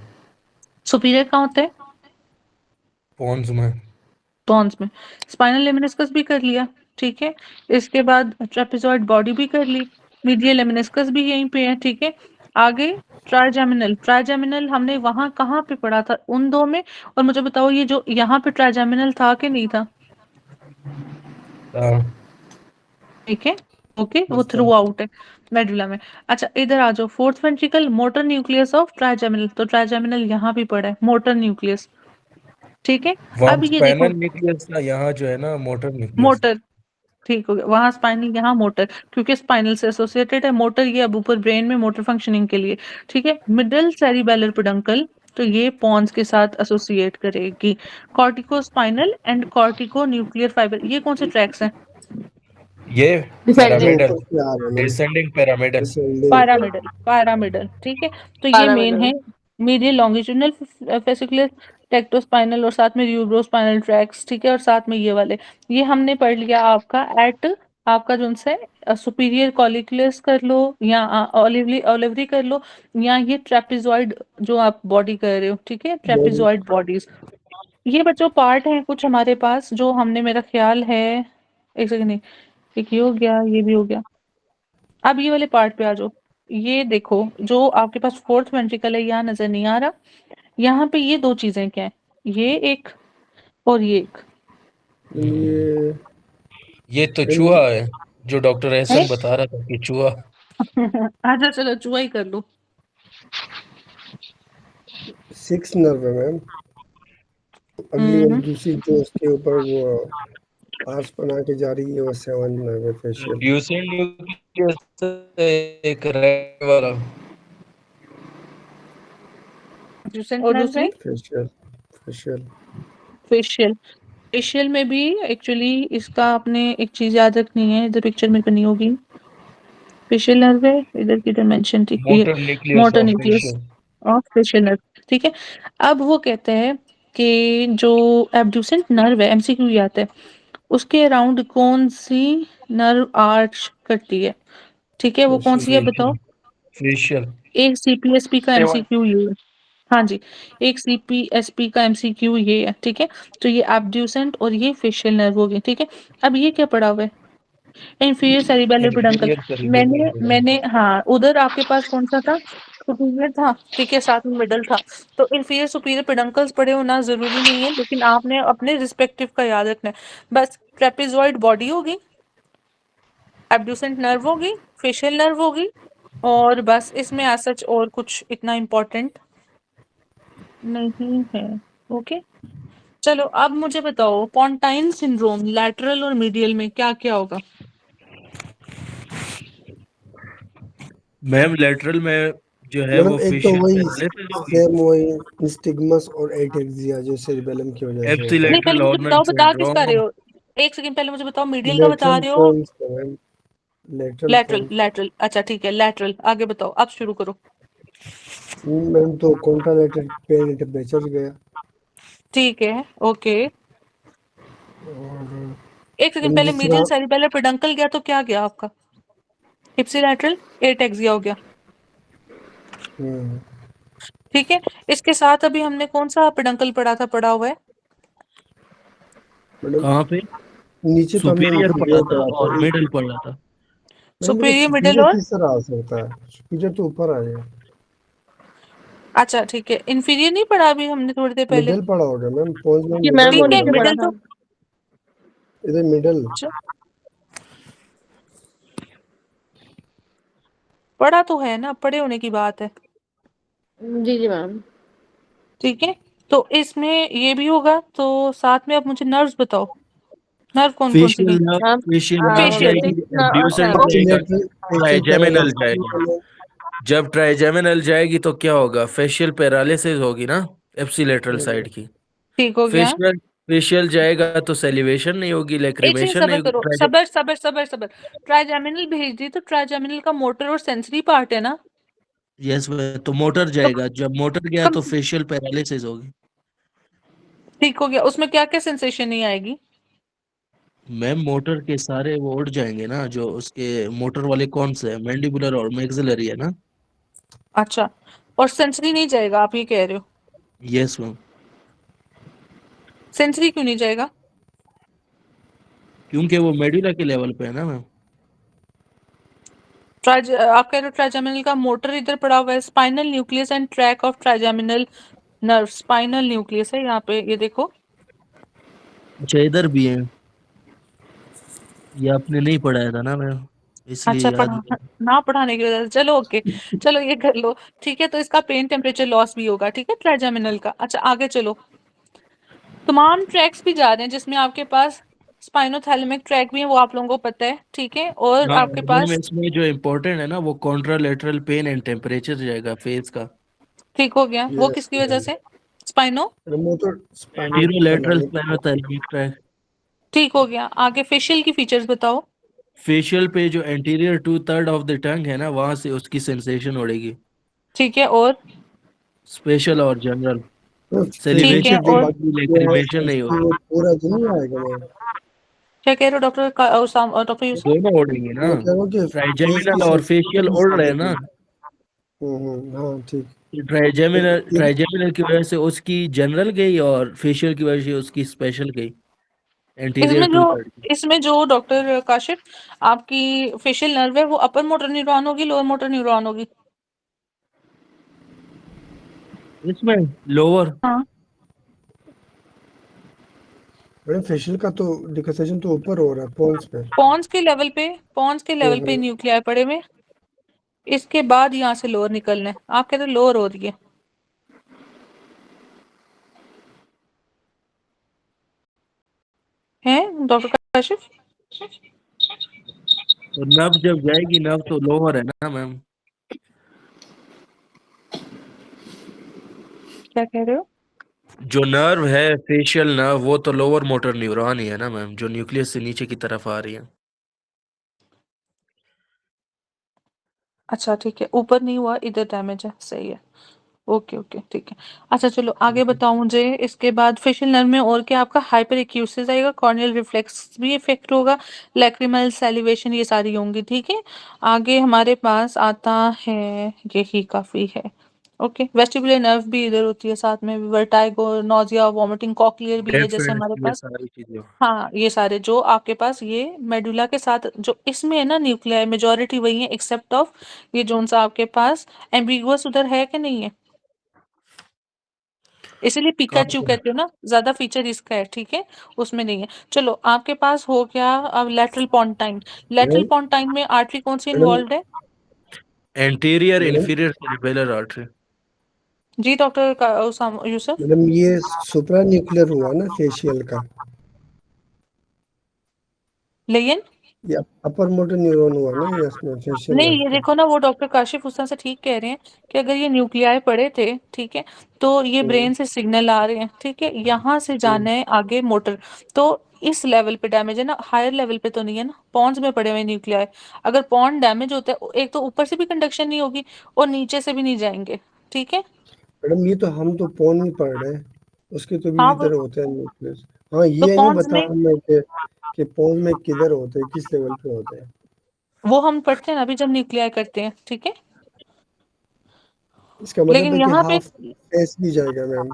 सुपीरियर कहाँ होता है? पॉन्स में। पॉन्स में। स्पाइनल लेमिनिस्कस भी कर लिया, ठीक है। इसके बाद ट्रेपेजॉइड बॉडी भी कर ली, मीडियल लेमिनिस्कस भी यहीं पे है, ठीक है। आगे ट्राइजेमिनल, ट्राइजेमिनल हमने वहां कहाँ पे पढ़ा था? उन दो में। और मुझे बताओ, ये जो यहाँ पे ट्राइजेमिनल था कि नहीं था? हाँ, ठीक है, ओके, वो अच्छा, थ्रू आउट है मेडुला में। अच्छा इधर आ जाओ, fourth ventricle, motor nucleus of trigeminal, तो ट्राइजेमिनल यहाँ भी पड़ा है, मोटर न्यूक्लियस, ठीक है। वहाँ अब ये देखो, स्पाइनल न्यूक्लियस था, यहाँ जो है ना मोटर न्यूक्लियस। मोटर, ठीक हो गया, वहां स्पाइनल यहाँ मोटर, क्योंकि स्पाइनल से एसोसिएटेड है। मोटर ये अब ऊपर ब्रेन में मोटर फंक्शनिंग के लिए, ठीक है। मिडल सेरिबेलर पेडंकल, तो ये पॉन्स के साथ एसोसिएट करेगी। Cortico spinal and cortico nuclear fibre, ये कौन से ट्रैक्स हैं? ये जो Descending। पिरामिडल, ऊपर से आ रहा है ma'am, descending pyramidal. Descending. Pyramidal, pyramidal, ठीक है। तो ये मेन Paramedial। है, मीडियल लॉन्गिट्यूडनल फेसिकुलर टेक्टोस्पाइनल, और साथ में यूरोस्पाइनल ट्रैक्स, ठीक है। और साथ में ये वाले, ये हमने पढ़ लिया आपका एट, आपका जो से सुपीरियर कॉलिकुलस कर लो, या ओलिवरी ओलिवरी कर लो, या ये ट्रेपेजॉइड जो आप बॉडी कर रहे हो, ठीक है, बॉडी। Trapezoid bodies. ये बच्चों पार्ट हैं कुछ हमारे पास, जो हमने, मेरा ख्याल है, एक सेकंड, नहीं, एक ये हो गया, ये भी हो गया। अब ये वाले पार्ट पे आ जाओ। ये देखो, जो आपके पास फोर्थ वेंट्रिकल है, यहाँ नजर नहीं आ रहा। यहाँ पे ये दो चीजें क्या है? ये एक और ये एक ये ये तो चूहा है, जो डॉक्टर है। एहसन बता रहा था कि चूहा। अच्छा चलो, चुहा ही कर लो। 6 नर्व है मैम। अगली वाली हम्म, दूसरी जो उसके ऊपर वो आर्स बना के जा रही है वो 7 नर्व है फेशियल। ड्यूसेंट एक रेड वाला एब्ड्यूसेंट और नर्व दूसरे है, फेशियल फेशियल फेशियल। फेशियल में भी एक्चुअली इसका आपने एक चीज याद रखनी है, इधर पिक्चर में बनी होगी। फेशियल नर्व है, इधर की डायमेंशन थी ये motor nucleus motor of nucleus facial of facial nerve. ठीक है, अब वो कहते हैं कि जो एब्ड्यूसेंट नर्व है, एमसीक्यू ये आता है, उसके अराउंड कौन सी नर्व आर्च करती है। ठीक है, वो कौन सी है बताओ। फेशियल एक सीपीएसपी का एमसीक्यू ये है। हाँ जी, एक सीपीएसपी का एमसीक्यू ये है। ठीक है, तो ये एब्ड्यूसेंट और ये फेशियल नर्व हो गए। ठीक है, अब ये क्या पड़ा हुआ है, inferior cerebellar peduncle. Inferior cerebellar मैंने मैंने हाँ, उधर आपके पास कौन सा था, सुपीरियर था। ठीक है, साथ में मिडल था। तो इंफीरियर सुपीरियर पेडंकल्स पड़े होना जरूरी नहीं है, लेकिन आपने अपने रिस्पेक्टिव का याद रखना है। बस ट्रेपेजॉइड बॉडी होगी, एब्ड्यूसेंट नर्व होगी, फेशियल नर्व होगी, और बस इसमें एज सच और कुछ इतना इम्पोर्टेंट नहीं है। ओके, चलो अब मुझे बताओ, पॉन्टाइन सिंड्रोम लैटरल और मीडियल में क्या क्या होगा। मैम लेटरल में जो है वो मैडम एक तो फेशियल वही पैरालिसिस होगी, सेम वही निस्टिग्मस और एटेक्सिया जो सेरिबेलम की वजह से होता नहीं, है। पहले एप्सिलैटरल मुझे ऑर्नल बताओ, बता किसका रहे सिंड्रोम हो। एक सेकंड पहले मुझे बताओ, मीडियल का बता लेटरल रहे हो। पोन्स का ma'am, lateral lateral, pons. Lateral, अच्छा ठीक है, लैटरल। आगे बताओ, अब शुरू करो। मैम तो कॉन्ट्रालेटरल पेन टेम्परेचर गया। ठीक है, ओके। और एक सेकंड मैम पहले, जिस मीडियल तरह सेरिबेलर पेडंकल गया तो क्या गया आपका, इप्सिलैटरल एटेक्सिया हो गया। हम्म, ठीक है, इसके साथ अभी हमने कौन सा पेडंकल पढ़ा था, पढ़ा हुआ है। मैडम कहाँ पे नीचे तो हमने सुपीरियर पड़ा इंफीरियर था पढ़ा था। और मिडिल पड़ा था। मैडम बोले सुपीरियर, मिडिल सुपीरियर और किस तरह आ सकता है, सुपीरियर तो ऊपर आ जाएगा। अच्छा ठीक है, इंफीरियर नहीं पढ़ा अभी हमने थोड़ी देर पहले। मिडल पड़ा होगा मैम, पोन्स में जी मिडल मैम वो ठीक है, होगा। नीचे पड़ा मिडिल था। तो इधर मिडल। पढ़ा तो है ना, पढ़े होने की बात है। जी जी मैम। ठीक है, तो इसमें ये भी होगा, तो साथ में अब मुझे नर्व्स बताओ, नर्व कौन कौन सी गई। मैम फेशियल नर्व फेशियल, जाएगी, अच्छा एब्ड्यूसेंट जाएगा, एक्सीलेटरी ट्राइजेमिनल एक्सीलेटरी जाएगी। जब ट्राइजेमिनल जाएगी तो क्या होगा, फेशियल पैरालिसिस होगी ना एप्सिलेटरल साइड की। ठीक हो गया। फेशियल फेशियल जाएगा तो सेलिवेशन नहीं होगी, एक सेकंड लैक्रिमेशन सबर नहीं करो, होगी। सबर सबर सबर सबर। ट्राइजेमिनल भेज दी, तो ट्राइजेमिनल का मोटर और सेंसरी पार्ट है ना। यस, तो मोटर तो जाएगा, जब मोटर गया कम तो फेशियल पैरालिसिस होगी। ठीक हो गया, उसमें क्या क्या सेंसेशन नहीं आएगी। मैम मोटर के सारे वो उड़ जाएंगे ना, जो उसके मोटर वाले कौन से है, मैंडिबुलर और मैक्सिलरी है ना। अच्छा, और सेंसरी नहीं जाएगा, आप ये कह रहे हो। यस मैम, सेंसरी क्यों नहीं जाएगा। क्योंकि वो मेडुला के लेवल पे है ना मैम। आप कह रहे हो ट्राइजेमिनल का मोटर इधर पड़ा हुआ है, spinal nucleus and track of trigeminal nerve. Spinal nucleus है यहाँ पे, ये देखो। अच्छा इधर भी है, ये आपने नहीं पढ़ाया था ना मैम, अच्छा, इसलिए याद पढ़ा नहीं। ना, पढ़ाने की वजह से, चलो ओके। चलो ये कर लो। ठीक है, तो इसका पेन टेम्परेचर लॉस भी होगा। ठीक है, ट्राइजेमिनल का। अच्छा आगे चलो, तमाम ट्रैक्स भी जा रहे हैं जिसमें आपके पास स्पाइनोथैलेमिक ट्रैक भी है, वो आप लोगों को पता है। ठीक है, और हाँ आपके मैम, पास इसमें जो इम्पोर्टेंट है ना वो कॉन्ट्रालेटरल पेन एंड टेम्परेचर जाएगा फेस का। ठीक हो गया, वो यस किसकी वजह से, spino. Motor spinal anterolateral thalamic. Spinothalamic track. ठीक हो गया, आगे फेशियल की फीचर्स बताओ। फेशियल पे जो anterior two third of the tongue है ना, वहां से उसकी सेंसेशन उड़ेगी, ठीक है, और स्पेशल और जनरल। ठीक है, सेलिवेशन नहीं और होगी, लैक्रिमेशन नहीं होगी, वो पूरा दिन नहीं आएगा मैम। क्या कह रहे हो डॉक्टर डॉक्टर यूसुफ। दोनों उड़ेंगे ना। मैं कह रहा हूँ कि फेस की ट्राइजेमिनल और फेशियल सेंसिटिविटी उड़ रहे हैं ज्यादा ना। थी। हाँ ठीक। ट्राइजेमिनल ये ट्राइजेमिनल की वजह से उसकी जनरल गई और फेशियल की वजह से उसकी स्पेशल गई, एंटीरियर इसमें जो टू थर्ड की। इसमें जो डॉक्टर काशिफ, आपकी फेशियल नर्व है, वो अपर मोटर न्यूरॉन होगी, लोअर मोटर न्यूरॉन होगी। इसमें लोअर। हाँ, मैडम फेशियल का तो डिक्सेशन तो ऊपर हो रहा है पोन्स पे। पॉन्स के लेवल पे न्यूक्लियाई पड़े हुए, इसके बाद यहाँ से लोअर निकलना है। आप कहते हैं लोअर हो रही है डॉक्टर काशिफ। तो नब जब जाएगी, नब तो लोअर है ना मैम। क्या कह रहे हो? जो नर्व है फेशियल नर्व, वो तो लोअर मोटर न्यूरॉन ही है ना मैम, जो न्यूक्लियस से नीचे की तरफ आ रही है। अच्छा ठीक है, ऊपर नहीं हुआ, इधर डैमेज है, सही है। ओके ओके ठीक है। अच्छा चलो आगे बताओ मुझे, इसके बाद फेशियल नर्व में और क्या आपका हाइपर एक्यूसिस आएगा, कॉर्नियल रिफ्लेक्स भी इफेक्ट होगा, लैक्रिमल सैलिवेशन, ये सारी होंगी, ठीक है। आगे हमारे पास आता है, यही काफी है। ओके, वेस्टिबुलर नर्व भी इधर होती है, साथ में वर्टाइगो, नोजिया, वॉमिटिंग, कॉक्लियर भी है जैसे डेफिनेट हमारे ये पास। सारी चीजें। हाँ ये सारे जो आपके पास ये मेडुला के साथ जो इसमें है ना न्यूक्लियर, मेजोरिटी वही है एक्सेप्ट ऑफ ये जोन सा आपके पास एम्बिगुअस उधर है कि नहीं है, इसीलिए कहाँ पिकाचू पे? कहते हो ना, ज्यादा फीचर इसका है, ठीक है। उसमें नहीं है। चलो आपके पास हो गया अब lateral pontine. Lateral madam pontine में आर्टरी कौन सी मैडम इन्वॉल्व है? Anterior madam inferior cerebellar artery. जी डॉक्टर यूसुफ। मैडम ये सुप्रा न्यूक्लियर हुआ ना फेशियल का, लेकिन ये अपर मोटर न्यूरॉन हुआ ना ये इसमें फेशियल नहीं, नर्व ये का। देखो ना, वो डॉक्टर काशिफ उस्ताद से ठीक कह रहे हैं कि अगर ये न्यूक्लियाई पड़े थे, ठीक है, तो ये हम्म, ब्रेन से सिग्नल आ रहे हैं, ठीक है, यहाँ से हम्म। जाना है आगे मोटर। तो इस लेवल पे डैमेज है ना, हायर लेवल पे तो नहीं है ना, पॉन्स में पड़े हुए न्यूक्लियाई। अगर पॉन्ड डैमेज होता है, एक तो ऊपर से भी कंडक्शन नहीं होगी और नीचे से भी नहीं जाएंगे, ठीक है। मैडम ये तो हम तो पौन में पढ़ रहे हैं, उसके तो भी हाँ वो इधर होते हैं न्यूक्लियस। हाँ तो ये नहीं पॉन्स बता में रहा मैं कि पौन में किधर होते हैं, किस लेवल पे होते हैं। वो हम पढ़ते हैं ना अभी जब न्यूक्लियाई करते हैं, ठीक है। इसका मतलब लेकिन है कि यहाँ पे हाफ फेस भी जाएगा मैम।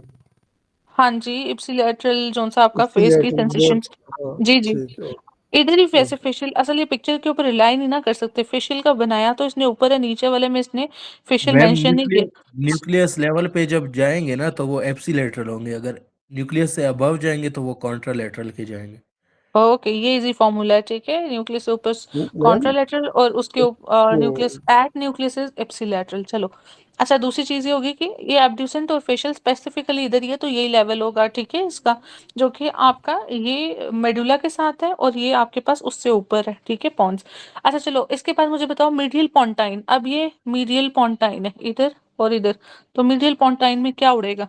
हाँ जी, इप्सिलेटरल जोन सा आपका फेस की इप्सिलेटरल सेंसेशन। बोथ। हाँ जी जी, ठीक है। इधर ही वैसे ओके। फेशियल, असल ये पिक्चर के ऊपर रिलाई नहीं ना कर सकते, फेशियल का बनाया तो इसने ऊपर है, नीचे वाले में इसने फेशियल मैम मेंशन नहीं किया। न्यूक्लियस लेवल पे जब जाएंगे ना तो वो एप्सिलेटरल होंगे, अगर न्यूक्लियस से अबव जाएंगे तो वो कॉन्ट्रालेटरल के जाएंगे। ओके, ये इजी फॉर्मूला है, ठीक है। न्यूक्लियस ऊपर मैम कॉन्ट्रालेटरल और उसके ऊपर न्यूक्लियस तो एट न्यूक्लियस इज एप्सिलेटरल। चलो अच्छा, दूसरी चीज ये होगी कि ये एब्ड्यूसेंट और फेशियल स्पेसिफिकली इधर ही है, तो यही लेवल होगा, ठीक है, इसका जो कि आपका ये मेडुला के साथ है और ये आपके पास उससे ऊपर है, ठीक है, पॉन्स। अच्छा चलो इसके बाद मुझे बताओ मीडियल पोंटाइन। अब ये मीडियल पोंटाइन है इधर और इधर, तो मीडियल पोंटाइन में क्या उड़ेगा?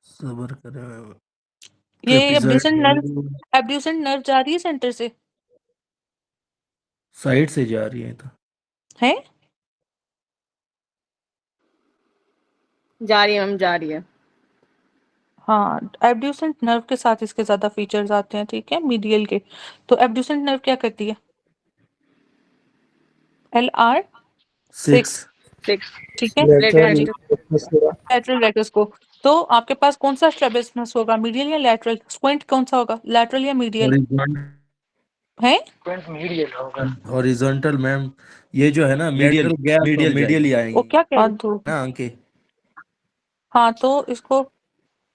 सबर करें। ये abducent nerve, trapezoidal abducent nerve जा रही है सेंटर से, साइड से जा रही है तो है? जा रही है मैम, जा रही है। हाँ, एब्ड्यूसेंट नर्व के साथ इसके ज्यादा फीचर्स आते हैं, ठीक है, मीडियल के। तो एब्ड्यूसेंट नर्व क्या करती है? LR 6। 6, 6 ठीक है। हाँ लेटरल जी, हुआ। लैटरल रेक्टस को। तो आपके पास कौन सा स्ट्रैबिस्मस होगा, मीडियल या लैटरल? स्क्विंट कौन सा होगा, लैटरल या मीडियल? है हॉरिजॉन्टल मैम, ये जो है ना मीडियल, गया तो मीडियल ही वो आएंगे क्या कह रहे हो? ना अंके। हाँ तो इसको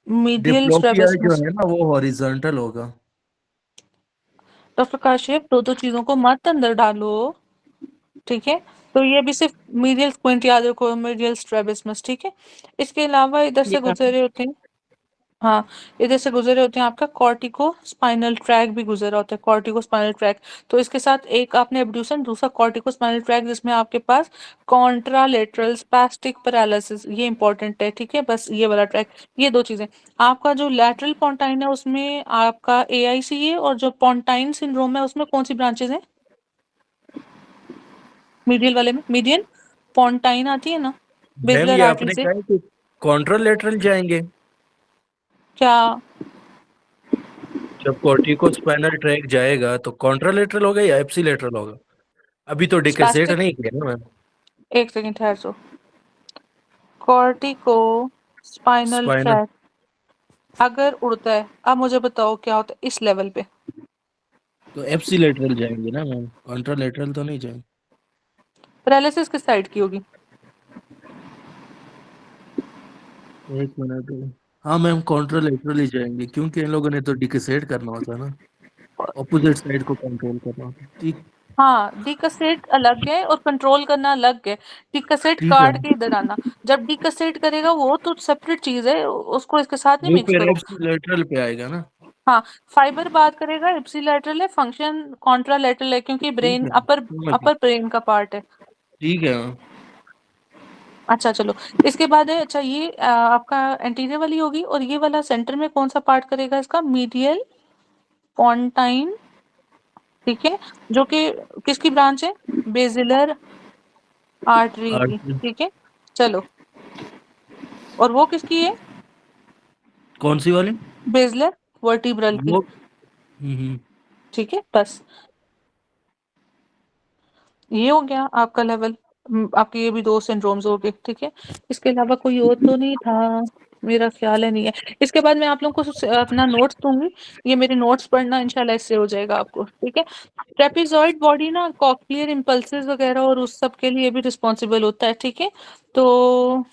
मीडियल डिप्लोपिया जो स्ट्रैबिस्मस। है ना वो हॉरिजॉन्टल होगा। डॉक्टर काशिफ, दो दो चीजों को मत अंदर डालो, ठीक है। तो ये भी सिर्फ मीडियल स्क्विंट याद रखो, मीडियल स्ट्रैबिस्मस, ठीक है। इसके अलावा इधर से लिखा था। गुजरे होते हैं, हाँ, इधर से गुजरे होते हैं आपका कॉर्टिको स्पाइनल ट्रैक भी गुजरा होता है, कॉर्टिको स्पाइनल ट्रैक। तो इसके साथ एक आपने एब्ड्यूसन, दूसरा कॉर्टिको स्पाइनल ट्रैक, जिसमें आपके पास कॉन्ट्रालेटरल स्पैस्टिक पैरालिसिस, ये इंपॉर्टेंट है, ठीक है, बस ये वाला ट्रैक। ये दो चीजें। आपका जो लैटरल पोंटाइन है उसमें आपका AIC है, और जो पोंटाइन सिंड्रोम है उसमें कौन सी ब्रांचेस हैं? मीडियल वाले में मीडियन पोंटाइन आती है ना, मैम बेसिलर ये आर्टरी आपने से। कहा है कि कॉन्ट्रालेटरल जाएंगे, क्या? जब कॉर्टिको स्पाइनल ट्रैक जाएगा तो कॉन्ट्रालेटरल होगा या एप्सिलेटरल होगा? अभी तो डिक्रिएट स्पैस्टिक, नहीं किया ना मैम। एक सेकंड ठहर जाओ। कॉर्टिको स्पाइनल स्पाइनल ट्रैक अगर उड़ता है, अब मुझे बताओ क्या होता है इस लेवल पे? तो एप्सिलेटरल जाएंगे ना मैम, कॉन्ट्रालेटरल तो नहीं जाएंगे। पैरालिसिस किस साइड की होगी? एक मिनट। हाँ मैम कॉन्ट्रालेटरल ही जाएंगे, क्योंकि इन लोगों ने तो डिक्रिएट करना होता है ना, अपोजिट साइड को कंट्रोल करना होता है। ठीक। हाँ, डिकसेट अलग है और कंट्रोल करना अलग है। डिकसेट ठीक है, काट के इधर आना। जब डिकसेट करेगा वो तो सेपरेट चीज़ है, उसको इसके साथ नहीं वो मिक्स फिर करो। लेटरल पे आएगा ना। हाँ, फाइबर बात करेगा इप्सिलैटरल है, फंक्शन कॉन्ट्रालैटरल है क्योंकि ठीक ब्रेन है, अपर समझ गया। अपर ब्रेन का पार्ट है। ठीक है, हाँ। अच्छा चलो, इसके बाद है अच्छा ये आपका एंटीरियर वाली होगी और ये वाला सेंटर में कौन सा पार्ट करेगा इसका? मीडियल पॉन्टाइन, ठीक है, जो कि किसकी ब्रांच है? बेसिलर आर्टरी की, आर्टरी ठीक है। चलो, और वो किसकी है? कौन सी वाली? बेसिलर वर्टिब्रल की, वो ठीक है। बस ये हो गया आपका लेवल। आपके ये भी 2 सिंड्रोम्स हो गए, ठीक है। इसके अलावा कोई और तो नहीं था, मेरा ख्याल है नहीं है। इसके बाद मैं आप लोगों को अपना नोट्स दूँगी, ये मेरे नोट्स पढ़ना इंशाल्लाह, इससे हो जाएगा आपको, ठीक है। ट्रेपेज़ॉइड बॉडी ना कॉक्लियर इम्पल्सेस वगैरह और उस सब के लिए भी रिस्पॉन्सिबल होता है, ठीक है। तो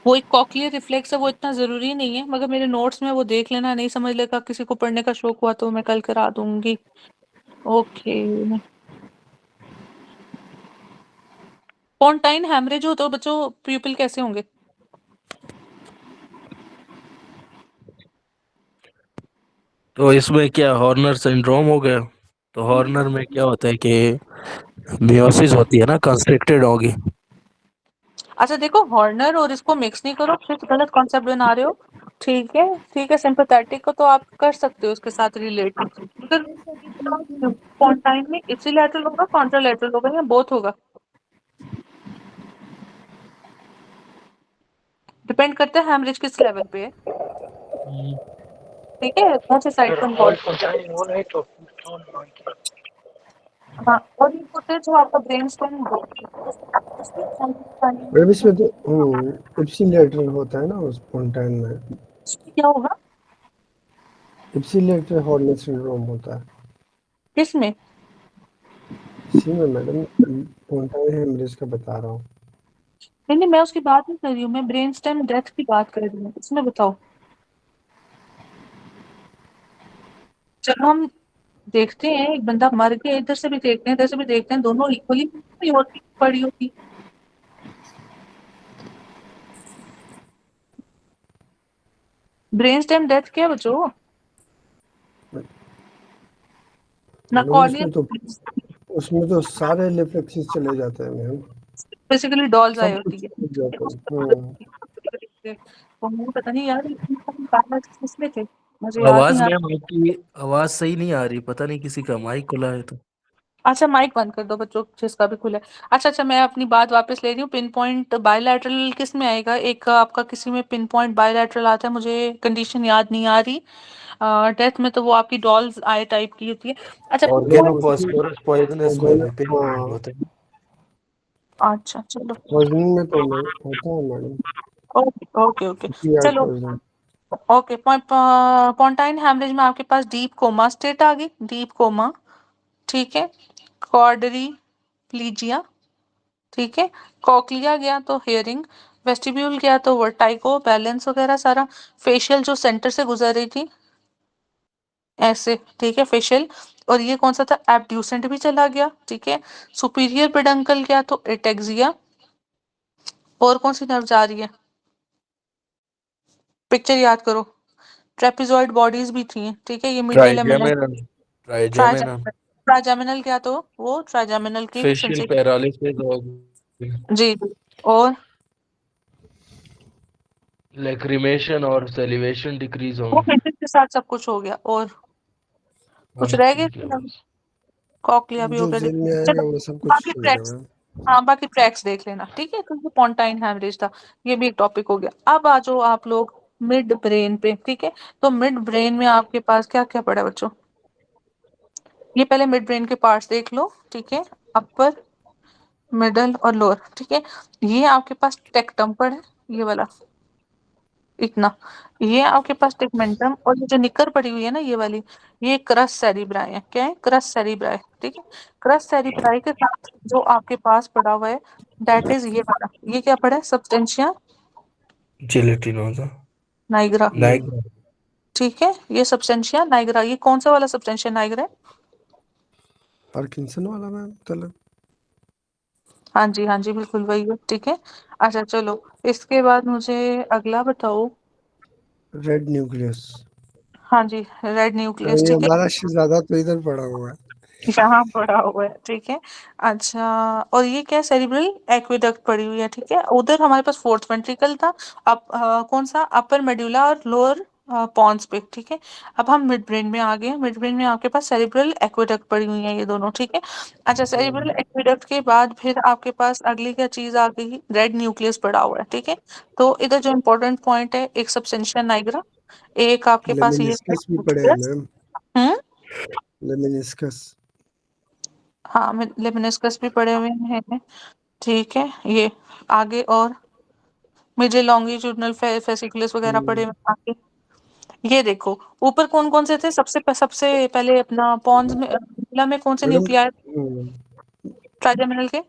वो एक कॉक्लियर रिफ्लेक्स है, वो इतना ज़रूरी नहीं है, मगर मेरे नोट्स में वो देख लेना, नहीं समझ लेगा, किसी को पढ़ने का शौक हुआ तो मैं कल करा दूँगी। ओके। पोंटाइन हैमरेज हो तो बच्चों प्यूपिल कैसे होंगे? तो इसमें क्या हॉर्नर सिंड्रोम हो गया? तो हॉर्नर में क्या होता है कि मियोसिस होती है ना, कंस्ट्रिक्टेड होगी। अच्छा देखो, हॉर्नर और इसको मिक्स नहीं करो, फिर गलत कॉन्सेप्ट बना रहे हो। ठीक है, ठीक है, सिंपैथेटिक को तो आप कर सकते हो उसके साथ रिलेट, मगर पोंटाइन में इप्सिलैटरल होगा, कॉन्ट्रालैटरल होगा या बोथ होगा? डिपेंड करता है हैमरेज किस लेवल पे है, ठीक है, कौन से साइड अगर पर हॉल इन्वॉल्व है। पहुंचाने वो नहीं तो हाँ, और ये होता है जो आपका ब्रेन स्टेम मैडम इसमें तो इप्सिलेटरल होता है ना उस पोंटाइन में, क्या होगा? इप्सिलेटरल हॉर्नर सिंड्रोम होता है किसमें? इसी में मैडम, पोंटाइन हेमरेज का बता रहा हूँ। नहीं नहीं, मैं उसकी बात नहीं कर रही हूँ, मैं ब्रेन स्टेम डेथ की बात कर रही हूँ, इसमें बताओ। चलो हम देखते हैं, एक बंदा मर गया, इधर से भी देखते हैं, इधर से भी देखते हैं, दोनों इक्वली होती पड़ी होगी। ब्रेन स्टेम डेथ क्या है बच्चों? मैडम नकोलियस उसमें तो सारे रिफ्लेक्सेस चले जाते हैं मैम, बेसिकली डॉल्स आई सब होती कुछ है। चले जाते हैं। तो मुझे पता नहीं यार, किसमें थे, मुझे याद आवाज नहीं आ मैम आपकी आवाज सही नहीं आ रही, पता नहीं किसी का माइक खुला है तो। अच्छा माइक बंद कर दो बच्चों, जिसका भी खुला है। अच्छा, मैं अपनी बात वापस ले रही हूँ। पिन पॉइंट बायलैटरल किस में आएगा? एक आपका किसी में पिन पॉइंट बायलैटरल आता है, मुझे कंडीशन याद नहीं आ रही। डेथ में तो वो आपकी डॉल्स आई टाइप की होती है। अच्छा ऑर्गेनोफॉस्फोरस पॉइजनस में ऑर्गेनो भी पिन पॉइंट हाँ, होते हैं। अच्छा चलो, पॉइजनिंग में तो होता है madam, okay okay okay, PR चलो पॉइजनिंग। ओके। पॉन्टाइन हैमरेज में आपके पास डीप कोमा स्टेट आ गई, डीप कोमा, ठीक है। कॉर्डरी प्लीजिया, ठीक है। कॉक्लिया गया तो हेयरिंग, वेस्टिब्यूल गया तो वर्टाइको बैलेंस वगैरह सारा, फेशियल जो सेंटर से गुजर रही थी ऐसे, ठीक है, फेशियल। और ये कौन सा था? एब्ड्यूसेंट भी चला गया, ठीक है। सुपीरियर पेडंकल गया तो एटेक्सिया। और कौन सी नर्व जा रही है? पिक्चर याद करो, ट्रेपेजॉइड बॉडीज भी थी, ठीक है, ये medial eminence. Trigeminal trigeminal trigeminal क्या तो वो ट्राइजेमिनल की फेशियल सेंसेशन। पैरालिसिस होगी, जी जी। और लैक्रिमेशन और सेलिवेशन डिक्रीज वो होंगे। पेशेंट के साथ सब कुछ हो गया, और कुछ हाँ रह गया ठीक है इसके अलावा? बस। कॉक्लिया भी हो जो गया, जेल में चलो आएगा वो सब कुछ बाकी चलेगा ट्रैक्स। मैम। हाँ बाकी ट्रैक्स देख लेना, ठीक है, क्योंकि पॉन्टाइन हैमरेज था, ये भी एक टॉपिक हो गया। अब आ जाओ आप लोग मिड ब्रेन पे, ठीक है। तो मिड ब्रेन में आपके पास क्या क्या पड़ा है बच्चों? ये पहले मिड ब्रेन के पार्ट्स देख लो, ठीक है। अपर, मिडल और लोअर, ठीक है। ये आपके पास टेक्टम पड़ा है, ये वाला इतना। ये आपके पास टेगमेंटम, और ये जो निकर पड़ी हुई है ना ये वाली, ये क्रस सेरिब्राई है। क्या है? क्रस सेरिब्राई, ठीक है। क्रस सेरिब्राई के साथ जो आपके पास पड़ा हुआ है, दैट इज ये वाला, ये क्या पड़ा है? सब्सटेंशिया जिलेटिनोजा नाइग्रा, नाइग्रा ठीक है। ये सब्सटेंशिया नाइग्रा, ये कौन सा वाला सब्सटेंशिया नाइग्रा है? पार्किंसन वाला मैम मतलब हाँ जी, बिल्कुल वही है, ठीक है। अच्छा चलो, इसके बाद मुझे अगला बताओ। Red nucleus. हाँ जी, रेड न्यूक्लियस, ये ठीक है। हमारा शहजादा तो इधर पड़ा हुआ है। यहाँ पड़ा हुआ है, ठीक है। अच्छा, और ये क्या, सेरिब्रल एक्वेडक्ट पड़ी हुई है, ठीक है। उधर हमारे पास फोर्थ वेंट्रिकल था। अब कौन सा, अपर मेडुला और लोअर पॉन्स पे, ठीक है। अब हम मिड ब्रेन में आ गए। मिड ब्रेन में आपके पास सेरिब्रल एक्वेडक्ट पड़ी हुई है, ये दोनों, ठीक है। अच्छा, सेरिब्रल एक्वेडक्ट के बाद फिर आपके पास अगली क्या चीज आ गई, रेड न्यूक्लियस पड़ा हुआ है, ठीक है। तो इधर जो इम्पोर्टेंट पॉइंट है, एक सबसेंशिया नाइग्रा, एक आपके पास ये लेमिनिस्कस भी पड़े हैं न्यूक्लियस। मैम। हम्म। लेमिनिस्कस। हाँ, लेमिनिस्कस भी पड़े हुए हैं, ठीक है। ये आगे और मिडिल लॉन्गिट्यूडिनल फेसिकुलस वगैरह पड़े हुए हैं आगे। ये देखो, ऊपर कौन कौन से थे, सबसे पहले अपना पॉन्स में मिला में कौन से मैडम न्यूक्लियाई ट्राइजेमिनल के।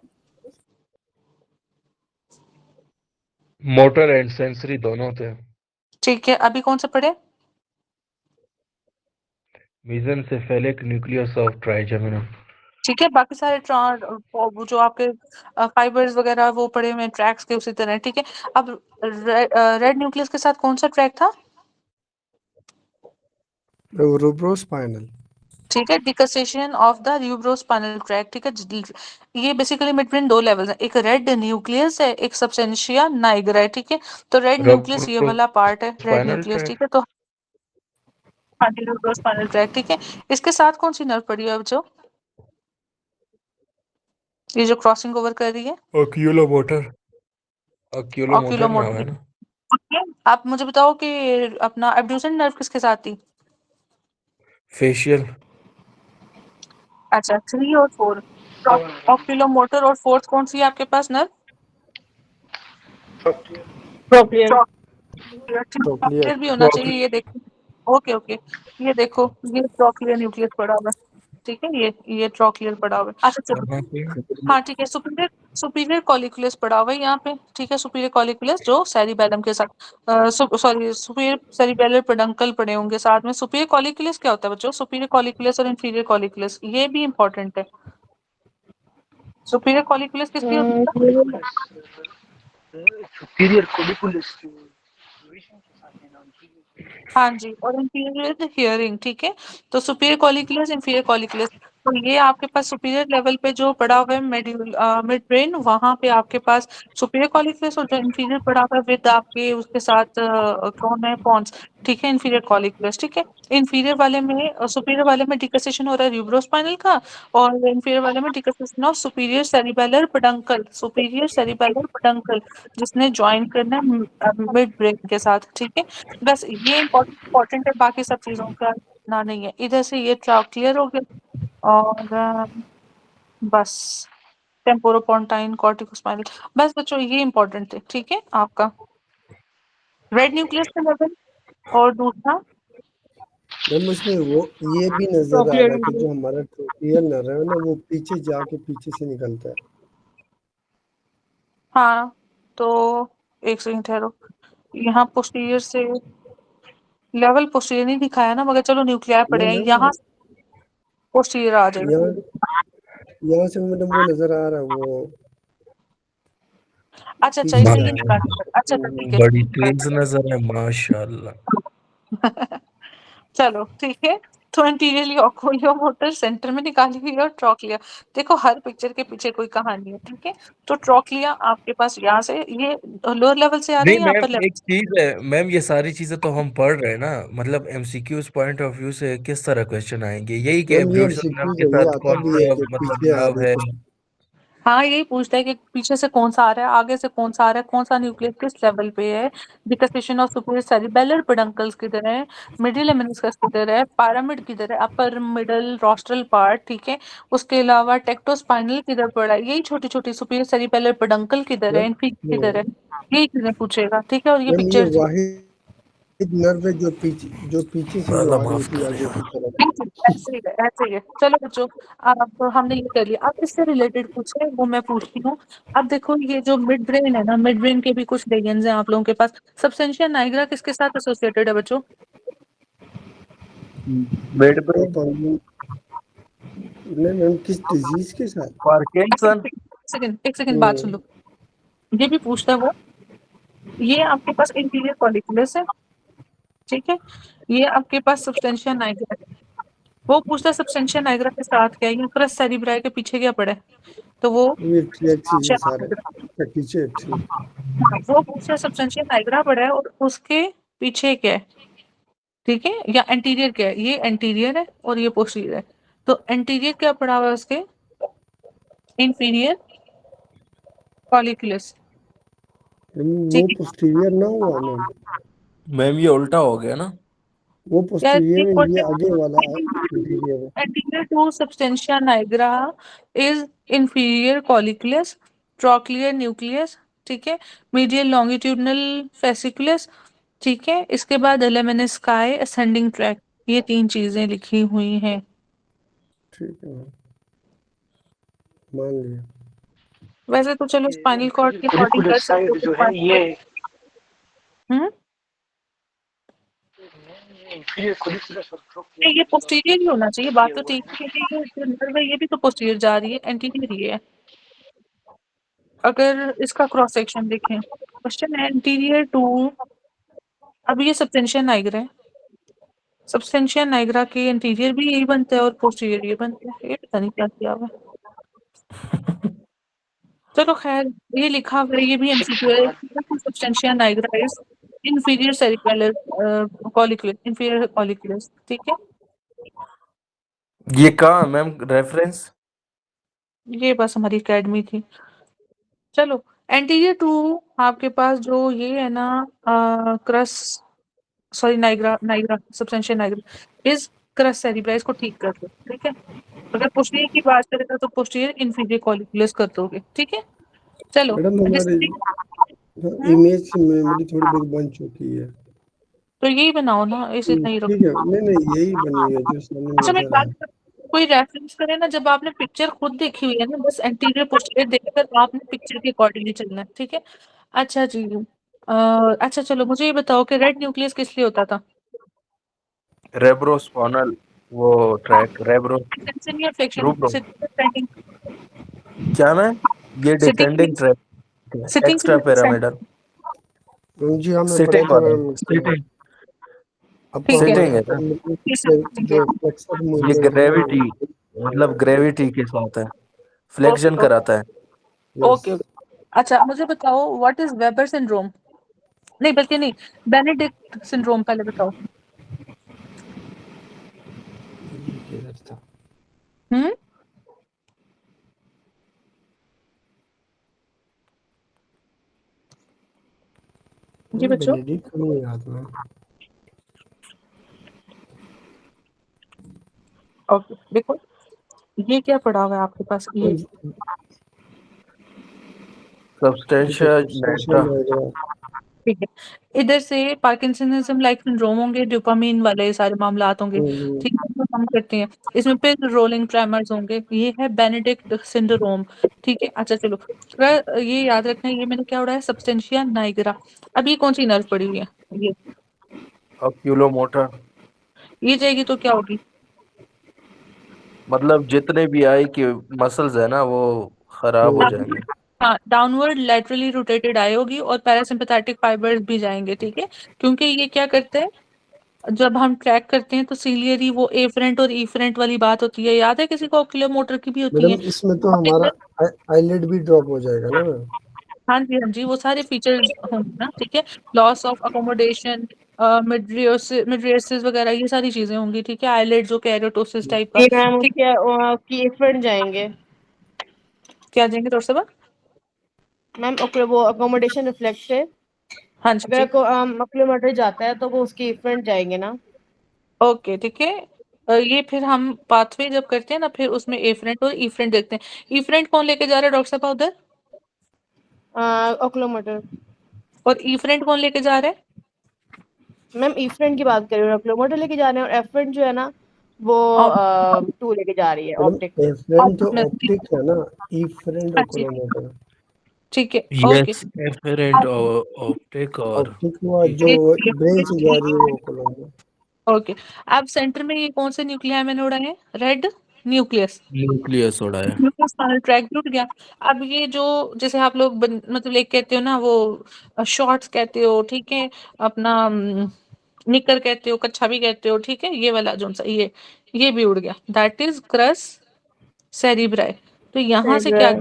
मोटर एंड सेंसरी दोनों थे। ठीक है, अभी कौन से पड़े। मेसेनसेफेलिक न्यूक्लियस ऑफ ट्राइजेमिनल। ठीक है, बाकी सारे वो जो आपके फाइबर्स वगैरह वो पड़े हुए हैं ट्रैक्स के उसी तरह, ठीक है। अब रेड न्यूक्लियस के साथ कौन सा ट्रैक था। रूब्रोस्पाइनल। ठीक है, डिकसेशन ऑफ द र्यूब्रोस्पाइनल ट्रैक्ट, ठीक है। ये बेसिकली मिड ब्रेन दो लेवल्स हैं, एक रेड न्यूक्लियस है, एक सबसेंशिया नाइग्रा है, ठीक है। तो रेड न्यूक्लियस ये वाला पार्ट है, रेड स्पाइनल न्यूक्लियस, ट्रैक। ठीक है। तो र्यूब्रोस्पाइनल ट्रैक्ट, ठीक है। इसके साथ कौन सी नर्व पड़ी है अब जो, ये जो क्रॉसिंग ओवर कर रही है, ओक्यूलोमोटर। ओक्यूलोमोटर नाम है ऑक्यूलोमोटर। ना। आप मुझे बताओ कि अपना एब्ड्यूसेंट नर्व किसके साथ थी। फेशियल। अच्छा, 3 और 4, ऑक्यूलोमोटर, और फोर्थ कौन सी है आपके पास नर्व। प्रोक्लियर। प्रोक्लियर। प्रोक्लियर भी होना चाहिए, ये देखो। ओके ओके, ये देखो, ये ट्रोक्लियर न्यूक्लियस पड़ा हुआ है, ठीक है। ये ट्रोक्लियर पड़ा हुआ है। अच्छा चलो, कहाँ पे? हाँ ठीक है। सुपीरियर सुपीरियर कॉलिकुलस पड़ा हुआ है यहाँ पे, ठीक है। सुपीरियर कॉलिकुलस जो सेरिबेलम के साथ, सॉरी, सुपीरियर सेरिबेलर पेडंकल पड़े होंगे साथ में। सुपीरियर कॉलिकुलस क्या होता है बच्चों, सुपीरियर कॉलिकुलस और इंफीरियर कॉलिकुलस, ये भी इंपॉर्टेंट है। सुपीरियर कॉलिकुलस किसकी होती है। Superior colliculus. हाँ जी, और इंफीरियर विद हियरिंग, ठीक है। तो सुपीरियर कॉलिकुलस, इंफीरियर कॉलिकुलस, तो ये आपके पास सुपीरियर लेवल पे जो पड़ा हुआ है मिड ब्रेन, वहां पे आपके पास सुपीरियर कॉलिकुलस, और जो इंफीरियर पड़ा हुआ है विद आपके उसके साथ कौन है, पॉन्स, ठीक है, इंफीरियर कॉलिकुलस, ठीक है। इंफीरियर वाले में सुपीरियर वाले में डिकसेशन हो रहा है र्यूब्रोस्पाइनल का, और इंफीरियर वाले में डिकसेशन of superior cerebellar peduncle, superior cerebellar peduncle, जिसने ज्वाइन करना है मिड ब्रेन के साथ, ठीक है। बस ये इम्पोर्टेंट है, बाकी सब चीजों का ना नहीं है। इधर से ये क्लियर हो गया, और बस टेम्पोरोपोंटाइन कॉर्टिकोस्पाइनल, बस बच्चों ये इम्पोर्टेंट थे, ठीक है आपका रेड न्यूक्लियस का लेवल। और दूसरा मैम उसमें वो ये भी नजर आ रहा है कि जो हमारा ट्रोपियर नर्व है ना वो पीछे जाके पीछे से निकलता है। हाँ, तो एक सेकंड ठहरो, यहाँ पोस्टीरियर से लेवल पोस्टीरियर नहीं दिखाया ना, मगर चलो न्यूक्लियर पड़े हैं, मैम यहाँ पोस्टीरियर आ यहाँ जाएगा। यहाँ से मैडम वो नजर आ रहा है वो अच्छा अच्छा, पीछे इसे जा ये रहा निकाल, अच्छा अच्छा है। ठीक है। बड़ी तेज नजर है माशाल्लाह। चलो ठीक है। तो इंटीरियरली ओकुलोमोटर सेंटर में निकाली हुई है, और ट्रोक्लिया, देखो हर पिक्चर के पीछे कोई कहानी है, ठीक है। तो ट्रोक्लिया आपके पास यहाँ से ये लोअर लेवल से आ रही नहीं है या मैम, अपर लेवल एक चीज है मैम, ये सारी चीजें तो हम पढ़ रहे हैं ना, मतलब एमसीक्यूज पॉइंट ऑफ व्यू से किस तरह क्वेश्चन आएंगे, यही कि मैम ये एब्ड्यूसन नर्व एमसीक्यू के ये साथ आता कौन भी है सा कि मतलब पीछे नर्व आगे है। से हाँ, यही पूछता है कि पीछे से कौन सा आ रहा है, आगे से कौन सा आ रहा है, कौन सा न्यूक्लियस किस लेवल पे है, डिकसेशन ऑफ सुपीरियर सेरिबेलर पेडंकल्स किधर है, मिडिल लेमिनिस्कस किधर है, पिरामिड किधर है, अपर मिडल रोस्ट्रल पार्ट, ठीक है। उसके अलावा टेक्टोस्पाइनल किधर पड़ा है, यही छोटी छोटी सुपीरियर सेरिबेलर पेडंकल किधर है, मैम इनफीरियर किधर है, यही चीजें पूछेगा, ठीक है। और ये मैम ये पिक्चर वाहिद नर्व है जो पीछे से जो अल्लाह आ रही माफ थी करे। आगे की तरफ। ऐसे ही है, ऐसे ही है। चलो बच्चों, अब हमने ये कर लिया, अब इससे रिलेटेड कुछ है वो मैं पूछती हूँ। अब देखो, ये जो मिड ब्रेन है ना, मिड ब्रेन के भी कुछ लेजेंड्स हैं आप लोगों के पास। सबसेंशिया नाइग्रा किसके साथ एसोसिएटेड है बच्चों। Mid brain. डोपामिन नहीं मैम, किस डिजीज के साथ? पार्किंसन। एक सेकंड बात सुन लो। ये भी पूछता है वो, ये आपके पास इंटीरियर कॉलिकुलस है, ठीक है, ये आपके पास सब्सटेंशिया नाइग्रा है। वो पूछता है सब्सटेंशिया नाइग्रा के साथ क्या है, ये क्रस सेरिब्राई के पीछे क्या पड़ा है, तो वो ये ट्रैक चीजें सारे पीछे ठीक। वो पूछता है सब्सटेंशिया नाइग्रा पड़ा है और उसके पीछे क्या है, ठीक है, या एंटीरियर क्या है, ये एंटीरियर है और ये पोस्टीरियर है, तो एंटीरियर क्या पड़ा हुआ है उसके, इंफीरियर कॉलिकुलस, वो पोस्टीरियर ना हुआ मैम, मैम ये उल्टा हो गया ना। वो यार पोस्टीरियर है, ये आगे वाला इंटीरियर है। anterior to substantia nigra is inferior colliculus, trochlear nucleus, ठीक है, medial longitudinal fasciculus, ठीक है, इसके बाद lemnisci ascending tract, ये 3 चीजें लिखी हुई हैं। ठीक है मैम, मान लिया। वैसे तो चलो स्पाइनल कॉर्ड के अकॉर्डिंग कर सकते हो जो है ये हम्म नहीं, ये पोस्टीरियर ही होना चाहिए, बात तो ठीक है, क्योंकि ये जो नर्व है ये भी तो पोस्टीरियर जा रही है, एंटीरियर ही है। अगर इसका क्रॉस सेक्शन देखें, क्वेश्चन है एंटीरियर टू, अब ये सब्सटेंशिया नाइग्रा है, सब्सटेंशिया नाइग्रा के इंटीरियर भी यही बनता है और पोस्टीरियर ये बनता है, ये पता नहीं क्या किया हुआ है। चलो खैर, ये लिखा हुआ है, ये भी एमसीक्यू है, substantia nigra is inferior cerebral colliculus, inferior colliculus, ठीक है, ये कहाँ मैम रेफरेंस? ये बस हमारी एकेडमी थी। चलो एंटीरियर टू आपके पास जो ये है ना, crus, sorry nigra, nigra substantia nigra is crus cerebri, इसको ठीक कर दो, ठीक है। अगर पोस्टीरियर की बात करें तो पोस्टीरियर इंफीरियर कॉलिकुलस कर दोगे, ठीक है। चलो मैडम हमारी हम्म, इमेज की मेमोरी थोड़ी बहुत बन चुकी है। तो यही बनाओ ना, इसे नहीं रखो। ठीक है, नहीं यही बनी है जो सामने अच्छा मैं एक नजर बात है। करूं, कोई रेफरेंस करे ना, जब आपने पिक्चर खुद देखी हुई है ना, बस एंटीरियर पोस्टीरियर देखकर तो आपने पिक्चर के अकॉर्डिंगली चलना है, ठीक है। अच्छा जी, अच्छा चलो मुझे ये बताओ कि रेड न्यूक्लियस किस लिए होता था, रेब्रोस्पाइनल वो ट्रैक रेब्रो टेंशन या फ्लेक्शन, रूब्रो सिटिंग, क्या मैम? ये डिसेंडिंग ट्रैक है, एक्स्ट्रा पिरामिडल मैम जी हमें पढ़ा सिटिंग था वाला मैम, सिटिंग आपको ठीक है, सिटिंग है हमारा ना। जो फ्लेक्सर ये मूवमेंट है ग्रेविटी मतलब ग्रेविटी के साथ है, फ्लेक्शन ओके कराता है। ओके। अच्छा मुझे बताओ व्हाट इज वेबर सिंड्रोम, नहीं बल्कि नहीं, बेनेडिक्ट सिंड्रोम पहले बताओ। हम्म जी बच्चों, बेनेडिक्ट नहीं याद में। ओके देखो, ये क्या पड़ा हुआ है आपके पास, ये सब्सटेंशिया नाइग्रा ठीक है, इधर से पार्किंसनिज्म लाइक सिंड्रोम होंगे, डोपामिन वाले सारे मामलात होंगे, ठीक है, जो हम करते हैं इसमें फिर रोलिंग ट्रेमर्स होंगे, ये है बेनेडिक्ट सिंड्रोम, ठीक है। अच्छा चलो, ये याद रखना, ये मैंने क्या उड़ाया है, सब्सटेंशिया नाइग्रा। अब ये कौन सी नर्व पड़ी हुई है, ऑक्यूलोमोटर, ये जाएगी तो क्या होगी, मतलब जितने भी आई के मसल्स है ना वो खराब हो जाएंगे। हाँ, डाउनवर्ड लेटरली रोटेटेड आई होगी और पैरासिम्पैथेटिक फाइबर्स भी जाएंगे, ठीक है, क्योंकि ये क्या करते हैं, जब हम ट्रैक करते हैं तो सीलियरी वो एफरेंट और ईफरेंट वाली बात होती है, याद है किसी को, ऑक्यूलोमोटर की भी होती है। मैडम इसमें तो हमारा आईलेट भी ड्रॉप हो जाएगा ना मैम। हाँ जी, वो सारे फीचर्स होंगे ना, ठीक है, लॉस ऑफ अकोमोडेशन, मिड्रियोसिस वगैरह, ये सारी चीजें होंगी, ठीक है, आईलेट जो कैरोटोसिस टाइप का, जी मैम, ठीक, उसके फ्रेंड जाएंगे क्या जाएंगे थोड़ा सा, मैम। वो अकोमोडेशन रिफ्लेक्ट है, हाँ जी अगर ठीक, अक्लोमेटर जाता है तो वो उसके फ्रेंड जाएंगे ना। ओके ठीक है। ये फिर हम पाथवे जब करते हैं ना, फिर उसमें एफरेंट और ईफरेंट देखते हैं, ईफरेंट कौन लेके जा रहा है डॉक्टर साहब उधर, अक्लोमेटर। और ईफरेंट कौन लेके जा रहा है, मैम ई फ्रेंड की बात कर रही हूँ, अक्लोमेटर लेके जा रहे हैं, और एफ फ्रेंड जो है ना वो और 2 लेके जा रही है, मैडम ऑप्टिक। एफरेंट तो ऑप्टिक है ना, ई फ्रेंड हाँ जी ओकुलोमोटर। ठीक है, ओके, यस एफरेंट ऑप्टिक और ऑप्टिक हुआ जो ब्रेन से जा रही है वो ओकुलोमोटर। ओके। अब सेंटर में ये कौन से न्यूक्लियाई मैंने उड़ाए हैं, रेड न्यूक्लियस। न्यूक्लियस उड़ाया। न्यूक्लियस स्पाइनल ट्रैक भी उठ गया। अब ये जो जैसे आप लोग मतलब एक कहते हो ना वो शॉर्ट्स कहते हो, ठीक है, अपना निकर कहते हो, कच्छा भी कहते हो, ठीक है, ये वाला जो सा ये भी उड़ गया, दैट इज क्रस सेरिब्राई। तो यहाँ से क्या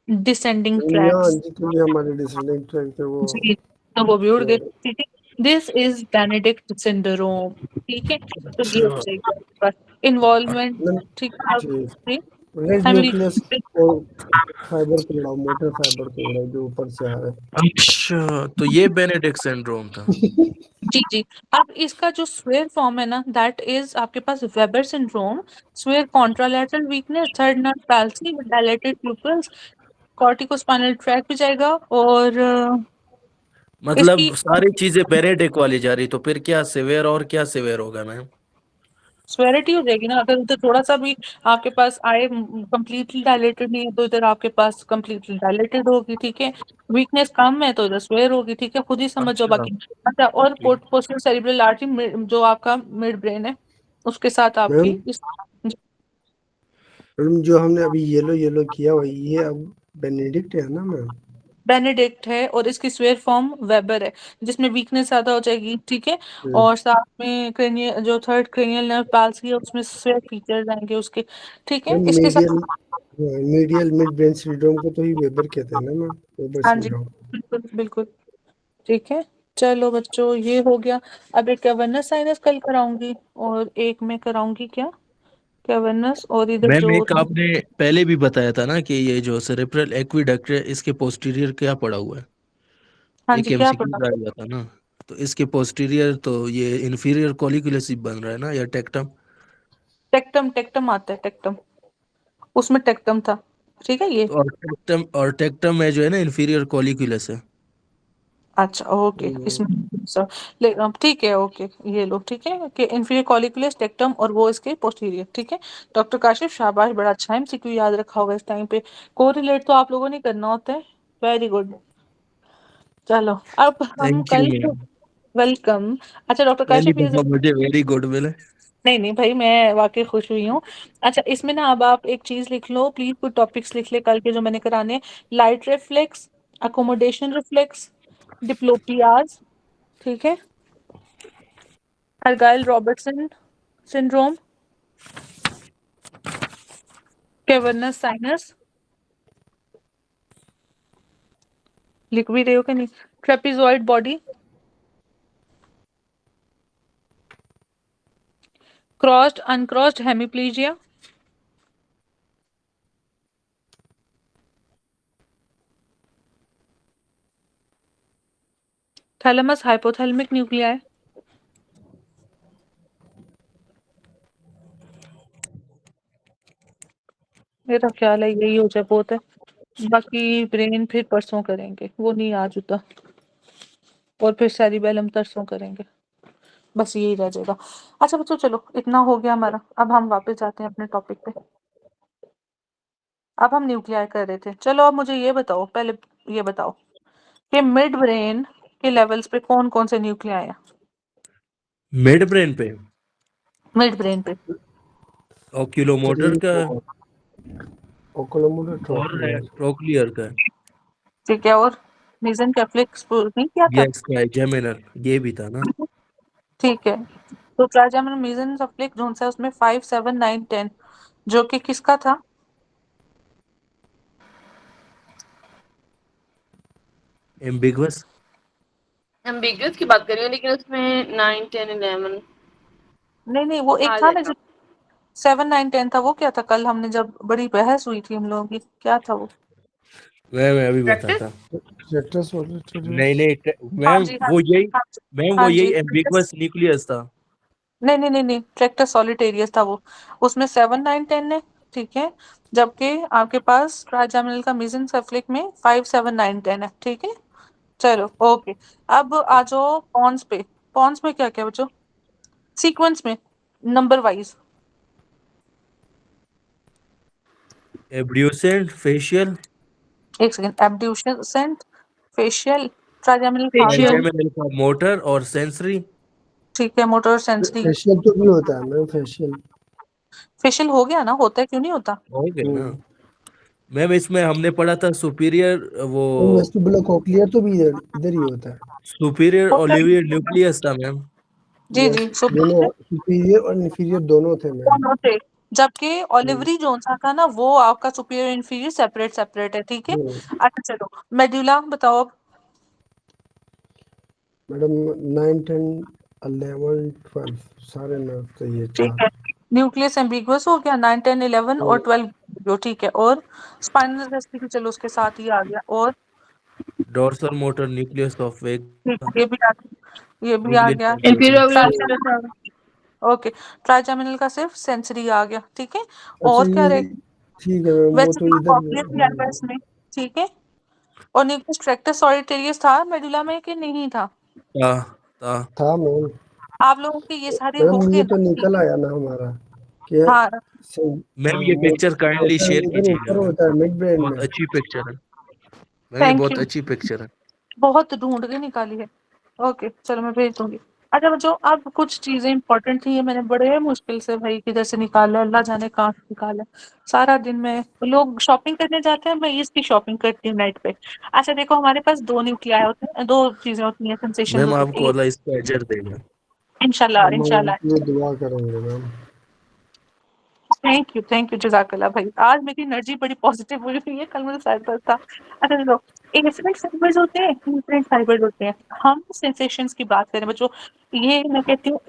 डिसेंडिंग यहाँ ट्रैक्स जितने भी हमारे डिसेंडिंग ट्रैक थे वो जी, तो वो भी उड़ गए, जो ठीक है। दिस इज बेनेडिक्ट सिंड्रोम, ठीक है, तो ये हो जाएगा आपके पास इन्वॉल्वमेंट, ठीक है। जी अब रेड फैमिली न्यूक्लियस और फाइबर को उड़ाओ, मोटर फाइबर को उड़ाओ जो ऊपर से आ रहा अच्छा, तो ये बेनेडिक्ट सिंड्रोम था। जी। अब इसका जो स्वेयर फॉर्म है ना, दैट इज आपके पास वेबर सिंड्रोम, स्वेयर contralateral weakness, third nerve palsy, dilated pupils, corticospinal track भी जाएगा, और मतलब इसकी सारी चीजें बेनेडिक्ट वाली जा रही, तो फिर क्या सिवियर और क्या सिवियर होगा मैम? स्वेरिटी हो जाएगी ना, अगर उधर थोड़ा सा भी आपके पास आए कंप्लीटली डायलेटेड नहीं है तो इधर आपके पास कंप्लीटली डायलेटेड होगी, ठीक है। वीकनेस कम है तो इधर स्वेयर होगी, ठीक है, खुद ही समझो अच्छा, बाकी। अच्छा, और पोस्टीरियर सेरिब्रल आर्टरी जो आपका मिड ब्रेन है उसके साथ आपकी मैम मैम जो हमने अभी येलो येलो किया हुआ ये अब बेनेडिक्ट है ना मैम? बेनेडिक्ट है, और इसकी स्वेयर फॉर्म वेबर है, जिसमें वीकनेस ज्यादा हो जाएगी, ठीक है, और साथ में क्रेनियल जो थर्ड क्रेनियल नर्व पाल्सी है उसमें स्वेयर फीचर्स आएंगे उसके, ठीक है, मैम इसके मीडियल साथ। मीडियल मिड ब्रेन सिंड्रोम को तो ही वेबर कहते हैं ना मैम, वेबर हाँ जी, सिंड्रोम। बिल्कुल बिल्कुल, ठीक है। चलो बच्चों, ये हो गया। अब एक कैवर्नस साइनस कल कराऊंगी, और एक मैं कराऊंगी क्या, कैवर्नस, और इधर मैम जो एक आपने पहले भी बताया था ना कि ये जो सेरेब्रल एक्विडक्ट है इसके पोस्टीरियर क्या पड़ा हुआ है? हाँ एक जी, क्या एमसीक्यू पढ़ा, आ गया था ना, तो इसके पोस्टीरियर तो ये इंफीरियर कॉलिक्युलस बन रहा है ना, या टेक्टम? टेक्टम, टेक्टम आता है, टेक्टम, उसमें टेक्टम था, ठीक है ये। तो और टेक्टम में जो है ना इंफीरियर कॉलिक्युलस है। अच्छा, ओके, इसमें सर ठीक है, ओके, ये लो, ठीक है, कि इंफीरियर कॉलिकुलस टेक्टम, और वो इसके पोस्टीरियर, ठीक है। डॉक्टर काशिफ, शाबाश, बड़ा अच्छा एमसीक्यू याद रखा होगा इस टाइम पे। कोरिलेट तो आप लोगों ने करना होता है, वेरी गुड। चलो, अब हम थैंक यू कल, मैम। वेलकम। अच्छा डॉक्टर पहली काशिफ, ये दफा मुझे वेरी गुड मिला। नहीं नहीं भाई, मैं वाकई खुश हुई हूँ। अच्छा, इसमें ना अब आप एक चीज लिख लो प्लीज, कुछ टॉपिक्स लिख ले कल के जो मैंने कराने हैं। Light reflex, accommodation reflex, diplopias, ठीक है, Argyll Robertson syndrome, cavernous sinus, लिख भी रहे हो कि नहीं, trapezoid body, crossed uncrossed hemiplegia, thalamus hypothalamic nuclei, मेरा ख्याल है यही हो जाए, बहुत है। बाकी ब्रेन फिर परसों करेंगे, वो नहीं आज होता, और फिर सेरिबेलम तरसों करेंगे, बस यही रह जाएगा। अच्छा बच्चों, चलो इतना हो गया हमारा, अब हम वापस जाते हैं अपने टॉपिक पे। अब हम न्यूक्लियाई कर रहे थे, चलो अब मुझे ये बताओ, पहले ये बताओ कि मिड ब्रेन के लेवल्स पे कौन कौन से न्यूक्लियाई है, मिड ब्रेन पे मिड ब्रेन पे। ओक्यूलोमोटर का ओकुलोमोटर और है, ट्रोक्लियर। ट्रोक्लियर का है, ठीक है, और मीजन कैफ्लिक्स नहीं किया था, यस ट्राइजेमिनल ये भी था ना। ठीक है। तो ट्राइजेमिनल मीजन सफ्लिक जोन है उसमें 5 7 9 10, जो कि किसका था, एम्बिगुअस। एम्बिगुअस की बात कर रही हूँ, लेकिन उसमें 9 10 11 नहीं नहीं, वो एक आ था ना जाएगा। जो 7 9 10 था, वो क्या था, कल हमने जब बड़ी बहस हुई थी हम लोगों की, क्या था वो। मैं अभी प्रैक्टिस। बताता। रेक्टस नहीं नहीं हाँ मैम जी, हाँ वो जी, यही, हाँ जी, मैम वो हाँ यही जी। एम्बिगुअस न्यूक्लियस था। नहीं नहीं नहीं नहीं, ट्रैक्टर सॉलिटेरियस था वो, उसमें 7 9 10 है, ठीक है, जबकि आपके पास ट्राइजेमिनल का मीजन सफ्लिक में 5 7 9 10 है, ठीक है। चलो, ओके। अब आ जाओ पॉन्स पे, पॉन्स में क्या क्या बच्चों, सीक्वेंस में, नंबर वाइज। एब्ड्यूसेंट, फेशियल, एक second, abducent, facial, trigeminal facial. फार्मियल, ट्राइजेमिनल का मोटर और सेंसरी। ठीक है, मोटर सेंसरी, फेशियल तो भी होता है मैम, फेशियल फेशियल हो गया ना, होता है क्यों नहीं होता? हो गया ना हम्म। मैम। इसमें हमने पढ़ा था सुपीरियर वो वेस्टिबुलर कोक्लियर तो भी इधर इधर ही होता है। सुपीरियर होता है। ओलिवियर न्यूक्लियस था मैम। जी यस, जी दोनों सुपीरियर सुपीरियर और इन्फीरियर दोनों थे मैम। दोनों थे, जबकि ओलिवरी जोन सा था ना वो आपका सुपीरियर इंफीरियर सेपरेट सेपरेट है, ठीक है। अच्छा चलो मेडुला बताओ अब। मैडम 9, 10, 11, 12 सारे नर्व थे ये ठीक चार। है, न्यूक्लियस एम्बिगुअस हो गया, 9 10 11 और 12 जो ठीक है, और स्पाइनल रेस्पिरेटरी चलो उसके साथ ही आ गया, और डोर्सल मोटर न्यूक्लियस ऑफ वेग ठीक है, ये भी आ गया। inferior trigeminal velocity okay, trigeminal का सिर्फ सेंसरी आ गया, ठीक है। अच्छा और क्या ये रहे, ठीक है मैम, वो वैसे तो तो इधर कॉक्लियर भी आएगा इसमें, ठीक है। और न्यूक्लियस ट्रैक्टर सॉलिटेरियस था मेडुला में कि नहीं था? था था था मैम। आप लोगों के ये सारे मैम हो गए ये तो ना, ठीक निकल है। आया ना हमारा कि हाँ मैम ये वो पिक्चर काइंडली ऐसा शेयर इधर कीजिएगा ऊपर मैम। होता है मिड ब्रेन बहुत में। अच्छी पिक्चर है मैम, ये थैंक बहुत यू, अच्छी पिक्चर है। बहुत ढूंढ के निकाली है। ओके चलो मैं भेज दूंगी। अच्छा बच्चों अब कुछ चीजें इंपॉर्टेंट थी, ये मैंने बड़े मुश्किल से भाई किधर से निकाला, अल्लाह जाने कहाँ से निकाला। सारा दिन में लोग शॉपिंग करने जाते हैं, मैं इसकी शॉपिंग करती हूँ नाइट पे। अच्छा देखो हमारे पास दो न्यूक्लियाई होते हैं, दो चीजें होती हैं, सेंसेशन मैम होती आपको है, अल्लाह इसका अजर देगा। इंशाल्लाह हम इंशाल्लाह। आपके लिए दुआ करेंगे मैम। थैंक यू जज़ाकल्लाह भाई, आज मेरी एनर्जी बड़ी पॉजिटिव हुई हुई है, कल मुझे सर दर्द था। अच्छा चलो, इफरेंट फाइबर्स होते हैं, डिफरेंट फाइबर्स होते हैं। हम सेंसेशंस की बात करें बच्चों, ये मैं कहती हूँ